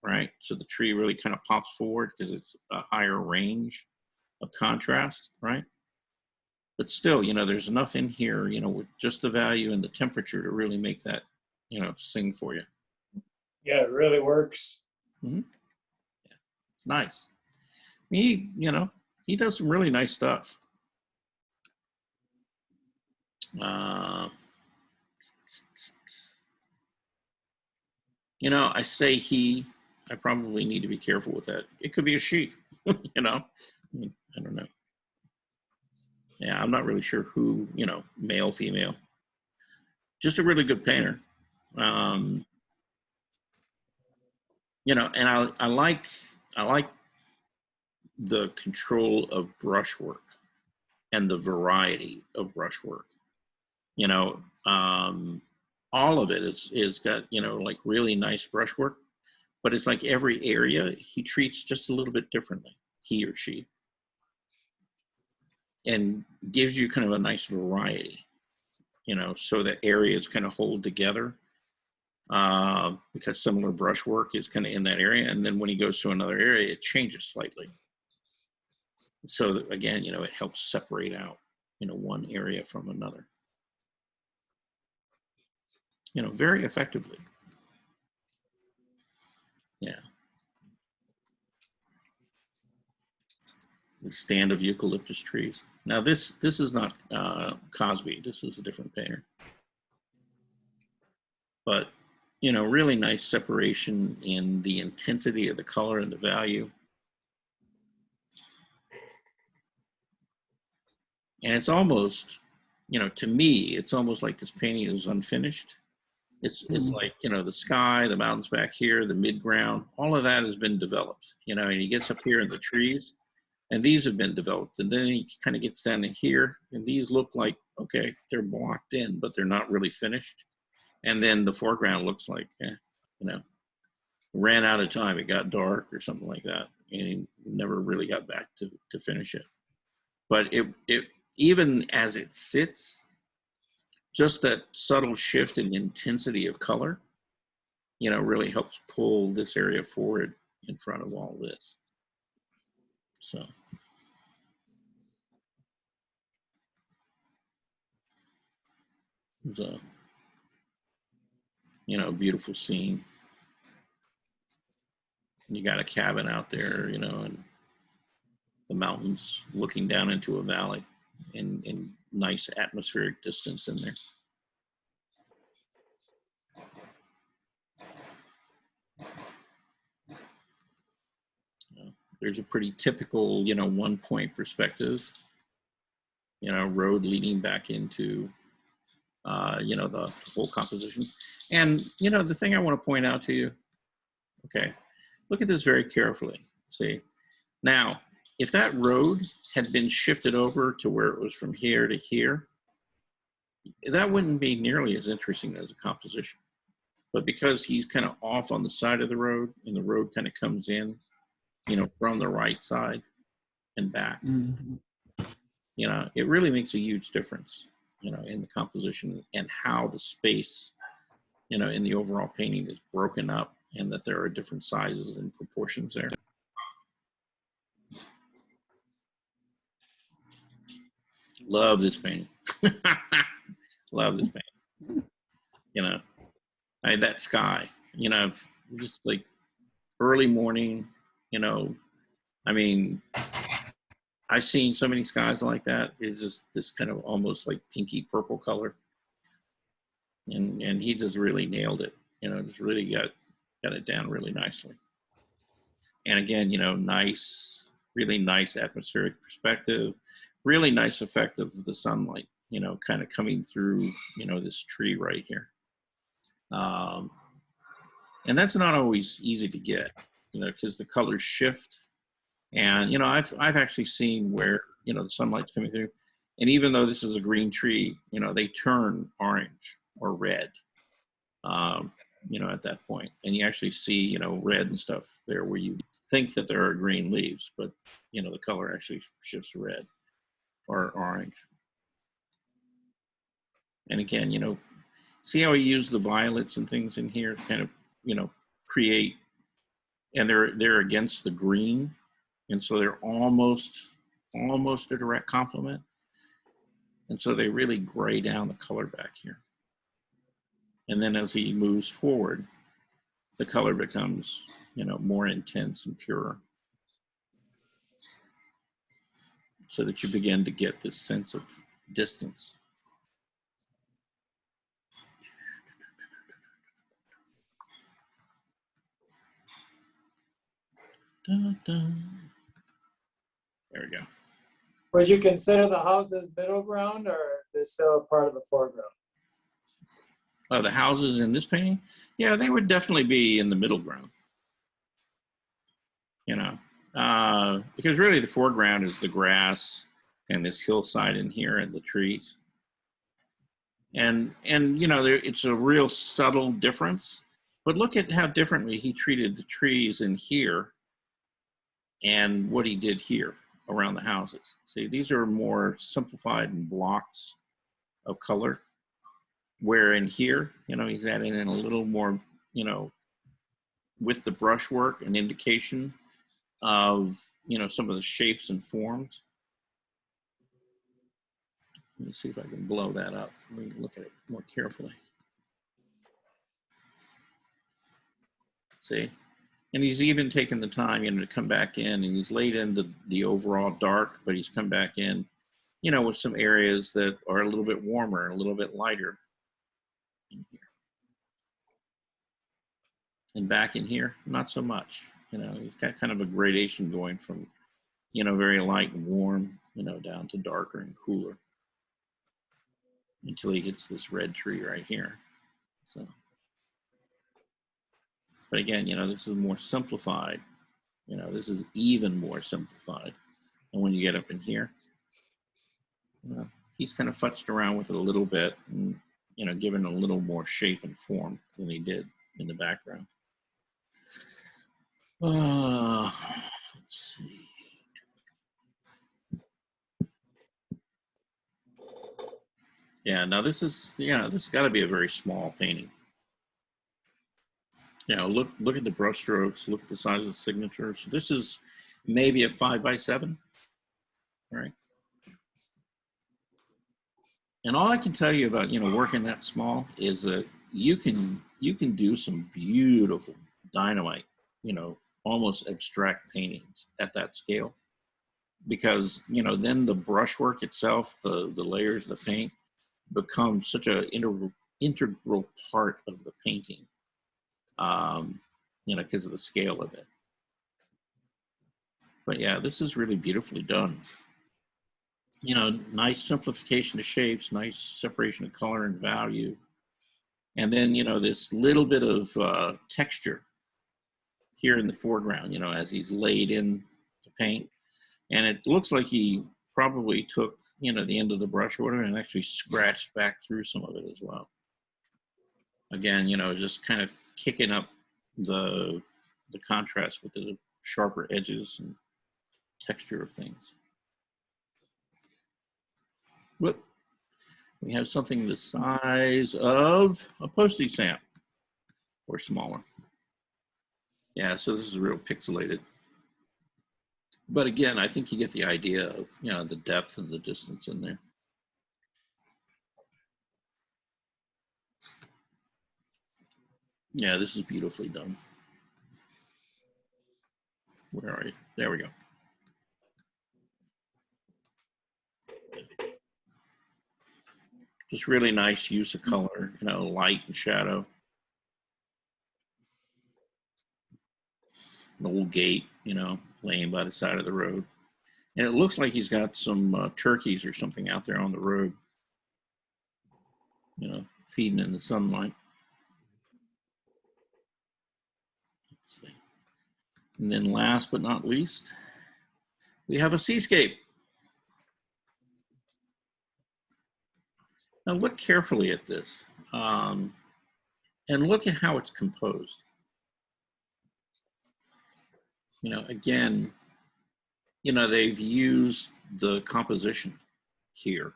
right? So the tree really kind of pops forward because it's a higher range of contrast, right? But still, you know, there's enough in here, you know, with just the value and the temperature to really make that, you know, sing for you. Yeah, it really works. Mm-hmm. Yeah, it's nice. He, you know, he does some really nice stuff. You know, I say he, I probably need to be careful with that. It could be a she, you know, I don't know. Yeah, I'm not really sure who, you know, male, female. Just a really good painter. You know, and I like the control of brushwork and the variety of brushwork. You know, all of it is got, you know, like really nice brushwork, but it's like every area he treats just a little bit differently, he or she, and gives you kind of a nice variety, you know, so that areas kind of hold together because similar brushwork is kind of in that area. And then when he goes to another area, it changes slightly. So that, again, you know, it helps separate out, you know, one area from another, you know, very effectively. Yeah. The stand of eucalyptus trees. Now this is not Cosby. This is a different painter. But, you know, really nice separation in the intensity of the color and the value. And it's almost, you know, to me, it's almost like this painting is unfinished. It's like, you know, the sky, the mountains back here, the mid-ground, all of that has been developed, you know, and he gets up here in the trees and these have been developed. And then he kind of gets down to here and these look like, okay, they're blocked in, but they're not really finished. And then the foreground looks like, ran out of time. It got dark or something like that. And he never really got back to finish it. But it even as it sits, just that subtle shift in intensity of color, really helps pull this area forward in front of all this. So. It was a beautiful scene. You got a cabin out there, and the mountains looking down into a valley, and nice atmospheric distance in there. There's a pretty typical, 1-point perspective, road leading back into, the whole composition. And, the thing I want to point out to you, okay, look at this very carefully. See, now, if that road had been shifted over to where it was from here to here, that wouldn't be nearly as interesting as a composition. But because he's kind of off on the side of the road, and the road kind of comes in, from the right side and back, it really makes a huge difference, in the composition and how the space, in the overall painting is broken up, and that there are different sizes and proportions there. Love this painting. Love this painting. That sky, just like early morning, I've seen so many skies like that. It's just this kind of almost like pinky purple color. And he just really nailed it, just really got it down really nicely. And again, really nice atmospheric perspective, really nice effect of the sunlight, kind of coming through, this tree right here. And that's not always easy to get, because the colors shift. And, I've actually seen where, the sunlight's coming through. And even though this is a green tree, they turn orange or red, at that point. And you actually see, red and stuff there where you think that there are green leaves, but, the color actually shifts to red or orange. And again, see how he used the violets and things in here to kind of, create, and they're against the green. And so they're almost a direct complement. And so they really gray down the color back here. And then as he moves forward, the color becomes, more intense and purer. So that you begin to get this sense of distance. Dun, dun. There we go. Would you consider the houses middle ground, or they're still a part of the foreground? The houses in this painting, yeah, they would definitely be in the middle ground. Because really the foreground is the grass and this hillside in here and the trees. And it's a real subtle difference. But look at how differently he treated the trees in here and what he did here around the houses. See, these are more simplified in blocks of color, where in here, he's adding in a little more, with the brushwork, an indication of, some of the shapes and forms. Let me see if I can blow that up. Let me look at it more carefully. See? And he's even taken the time, to come back in, and he's laid in the overall dark, but he's come back in, with some areas that are a little bit warmer and a little bit lighter in here. And back in here, not so much. He's got kind of a gradation going from, very light and warm, down to darker and cooler until he gets this red tree right here. So. But again, this is more simplified. This is even more simplified. And when you get up in here, he's kind of futzed around with it a little bit and, you know, given a little more shape and form than he did in the background. Let's see. Yeah, now this is, yeah, this has got to be a very small painting. You know, look at the brush strokes, look at the size of the signatures. This is maybe a 5x7, right? And all I can tell you about, you know, working that small is that you can do some beautiful dynamite, you know, almost abstract paintings at that scale, because, you know, then the brushwork itself, the layers of the paint become such an integral part of the painting, you know, because of the scale of it. But yeah, this is really beautifully done. You know, nice simplification of shapes, nice separation of color and value. And then, you know, this little bit of texture here in the foreground, you know, as he's laid in the paint. And it looks like he probably took, you know, the end of the brush order and actually scratched back through some of it as well. Again, you know, just kind of kicking up the contrast with the sharper edges and texture of things. Whoop. We have something the size of a postage stamp or smaller. Yeah, so this is real pixelated. But again, I think you get the idea of, you know, the depth and the distance in there. Yeah, this is beautifully done. Where are you? There we go. Just really nice use of color, you know, light and shadow. An old gate, you know, laying by the side of the road. And it looks like he's got some turkeys or something out there on the road, you know, feeding in the sunlight. Let's see. And then last but not least, we have a seascape. Now look carefully at this and look at how it's composed. You know, again, you know, they've used the composition here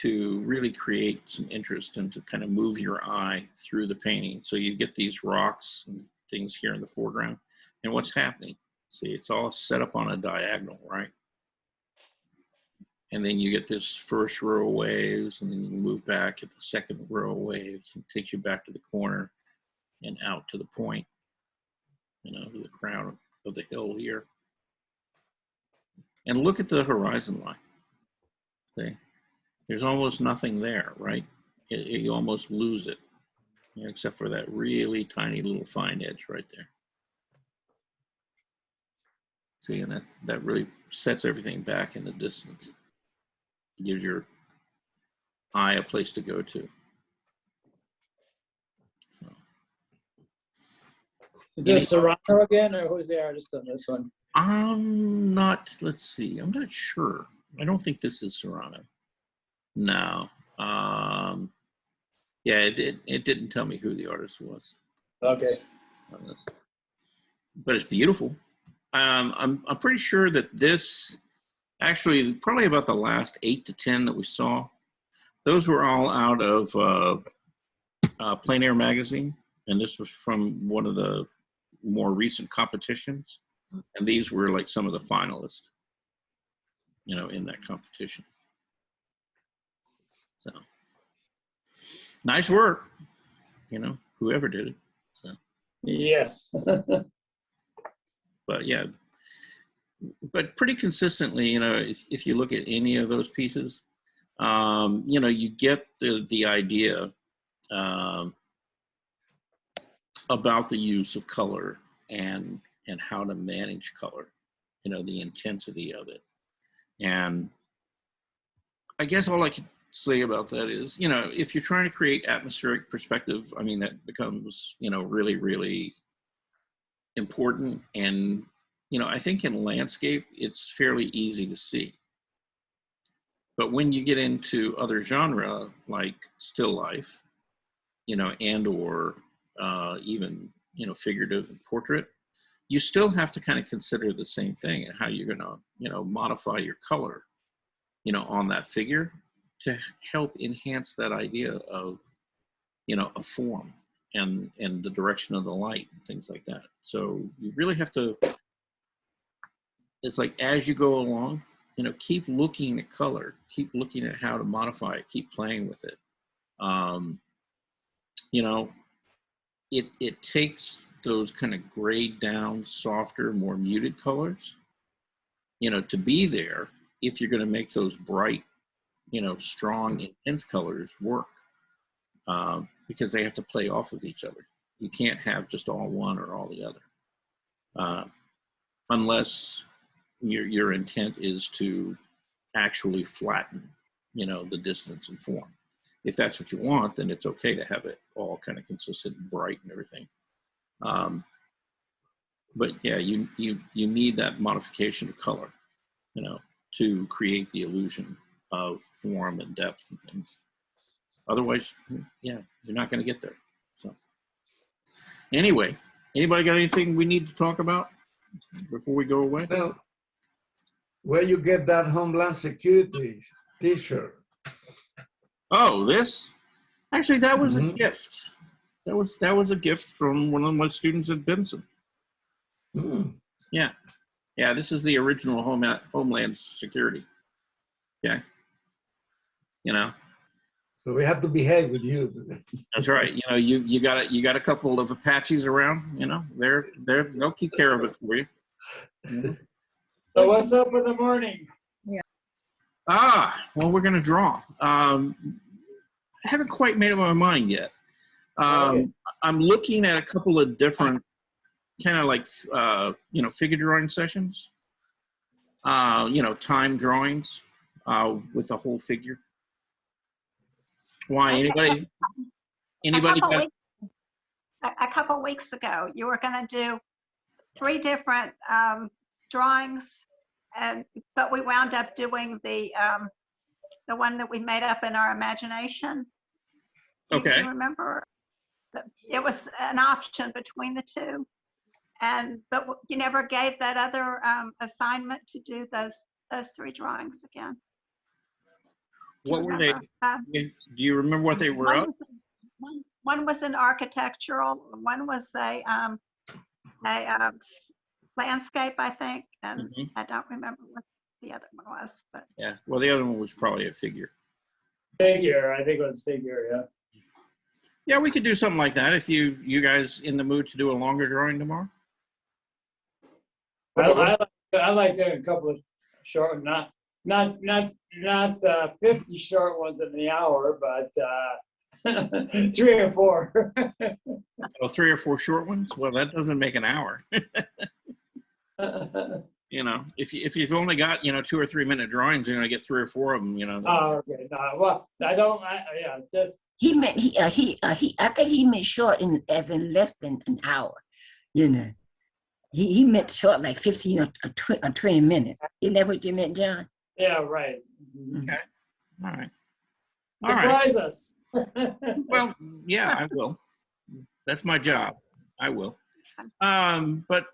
to really create some interest and to kind of move your eye through the painting. So you get these rocks and things here in the foreground. And what's happening? See, it's all set up on a diagonal, right? And then you get this first row of waves, and then you move back at the second row of waves, and it takes you back to the corner and out to the point, you know, to the crown of the hill here. And look at the horizon line. See? There's almost nothing there, right? You almost lose it, you know, except for that really tiny little fine edge right there. See, and that really sets everything back in the distance. It gives your eye a place to go to. So. Is this Serrano again, or who's the artist on this one? I'm not, let's see, I'm not sure. I don't think this is Serrano. No. Yeah, it didn't tell me who the artist was. Okay. But it's beautiful. I'm pretty sure that this, actually, probably about the last 8 to 10 that we saw, those were all out of Plein Air magazine, and this was from one of the more recent competitions, and these were like some of the finalists, you know, in that competition. So, nice work, you know, whoever did it. So. Yes. But yeah, but pretty consistently, you know, if you look at any of those pieces, you know, you get the idea about the use of color and how to manage color, you know, the intensity of it. And I guess all I could say about that is, you know, if you're trying to create atmospheric perspective, I mean, that becomes, you know, really, really important. And, you know, I think in landscape, it's fairly easy to see. But when you get into other genre like still life, and or even, figurative and portrait, you still have to kind of consider the same thing and how you're going to, modify your color, on that figure to help enhance that idea of, a form and the direction of the light and things like that. So you really have to, it's like as you go along, keep looking at color, keep looking at how to modify it, keep playing with it. It takes those kind of grayed down, softer, more muted colors, to be there if you're going to make those bright, strong, intense colors work, because they have to play off of each other. You can't have just all one or all the other, unless your intent is to actually flatten, the distance and form. If that's what you want, then it's okay to have it all kind of consistent and bright and everything. But yeah, you need that modification of color, to create the illusion of form and depth and things. Otherwise, yeah, you're not going to get there. So anyway, anybody got anything we need to talk about before we go away? Now, where you get that Homeland Security T-shirt? Oh, this? Actually, that was a Mhm. gift. That was a gift from one of my students at Benson. Mm. Yeah. Yeah, this is the original Homeland Security. Okay. So we have to behave with you. That's right. You got a couple of Apaches around, they'll keep care of it for you. So what's up in the morning? Well, we're gonna draw. I haven't quite made up my mind yet. Okay. I'm looking at a couple of different kind of like figure drawing sessions. Time drawings with a whole figure. Why? Anybody got? A couple weeks ago, you were going to do 3 different drawings, but we wound up doing the one that we made up in our imagination. Do Okay. you remember? It was an option between the 2, but you never gave that other assignment to do those 3 drawings again. Do you What were they? remember? Do you remember what they were up? One was an architectural, one was a landscape, I think, and Mhm. I don't remember what the other one was, but Yeah. Well, the other one was probably a figure. Figure, I think it was figure, yeah. Yeah, we could do something like that if you guys in the mood to do a longer drawing tomorrow. I like doing a couple of short, not 50 short ones in the hour, but 3 or 4. Oh, 3 or 4 short ones. Well, that doesn't make an hour. If you've only got 2 or 3 minute drawings, you're gonna get 3 or 4 of them. Oh, okay. No, well, I don't. Just He meant I think he meant short as in less than an hour. He meant short like 15 or 20 minutes. Isn't that what you meant, John? yeah, right. Okay. All right. All right. Surprise us. Well, yeah, I will. That's my job. I will. But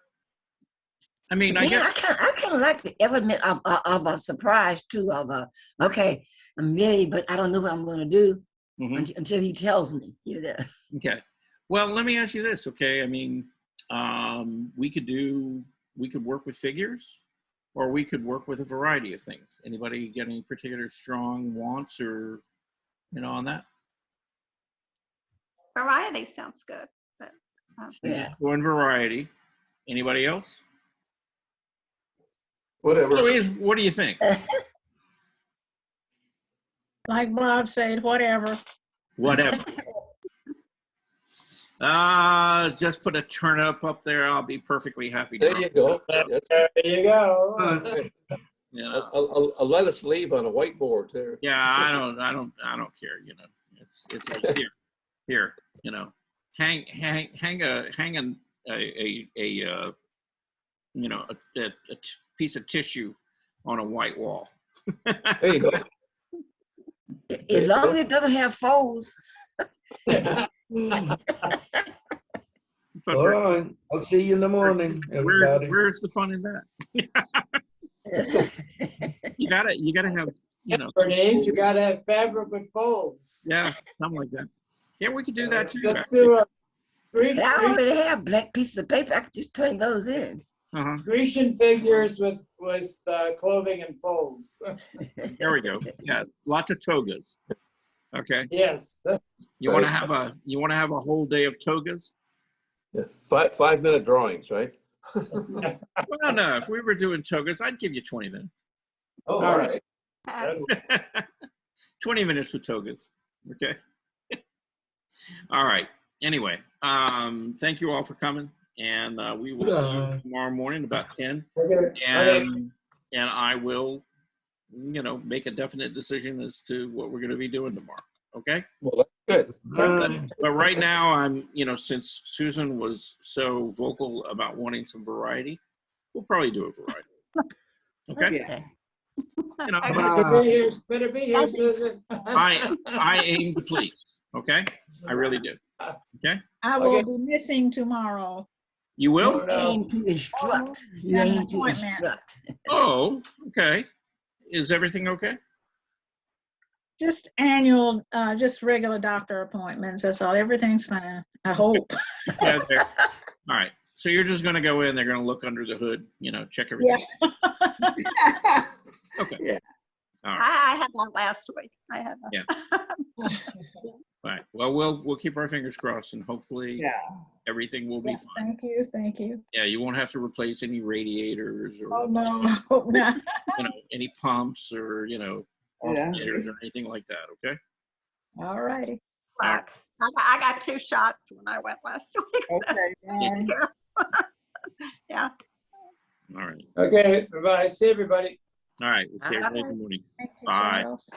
I mean, I Yeah, guess. I kind of like the element of a surprise too. Okay, I'm ready, but I don't know what I'm going to do Mhm. until he tells me. Okay. Well, let me ask you this. Okay. I mean, we could work with figures, or we could work with a variety of things. Anybody get any particular strong wants or, on that? variety sounds good. But Yeah. Going variety. Anybody else? Whatever. Louise, what do you think? Like Bob said, whatever. Whatever. Just put a turnip up there. I'll be perfectly happy. There you go. That's- There you go. I'll let us leave on a whiteboard there. Yeah, I don't care. It's like here. Hang a piece of tissue on a white wall. There you go. As long as it doesn't have folds. But All right, I'll see you in the morning, everybody. where's the fun in that? You gotta have, you know, Bernice, you gotta have fabric with folds. yeah, something like that. Yeah, we could do that too. Let's actually. do a Gre- I Gre- already have black pieces of paper. I could just turn those in. Uh-huh. Grecian figures with clothing and folds. There we go. Yeah, lots of togas. Okay. Yes. You want to have a whole day of togas? Yeah. 5 minute drawings, right? Well, no. If we were doing togas, I'd give you 20 minutes. Oh, All right. 20 minutes for togas. Okay. All right. Anyway, thank you all for coming, and we will see you tomorrow morning about 10. And I will, make a definite decision as to what we're going to be doing tomorrow. Okay. Well, that's good. But right now, I'm, since Susan was so vocal about wanting some variety, we'll probably do a variety. Okay. Okay. Better be here, Susan. I aim to please. Okay. I really do. Okay. I will Okay. be missing tomorrow. You will? You aim to instruct. You Got an aim to appointment. instruct. Oh, okay. Is everything okay? Just annual, just regular doctor appointments. That's all. Everything's fine. I hope. Yeah. All right. So you're just going to go in, they're going to look under the hood, check everything. Yeah. Okay. Yeah. All right. I had one last week. I had one. Yeah. All right. Well, we'll keep our fingers crossed, and hopefully everything will be Yeah, fine. thank you. Thank you. Yeah, you won't have to replace any radiators or Oh, no, I hope not. any pumps or alternators or anything like that. Okay. All righty. Fuck. I got 2 shots when I went last week. Okay, bye. Yeah. All right. Okay, bye. See everybody. All right. We'll see you in the morning. Thank you, Bye. Charles.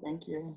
Thank you.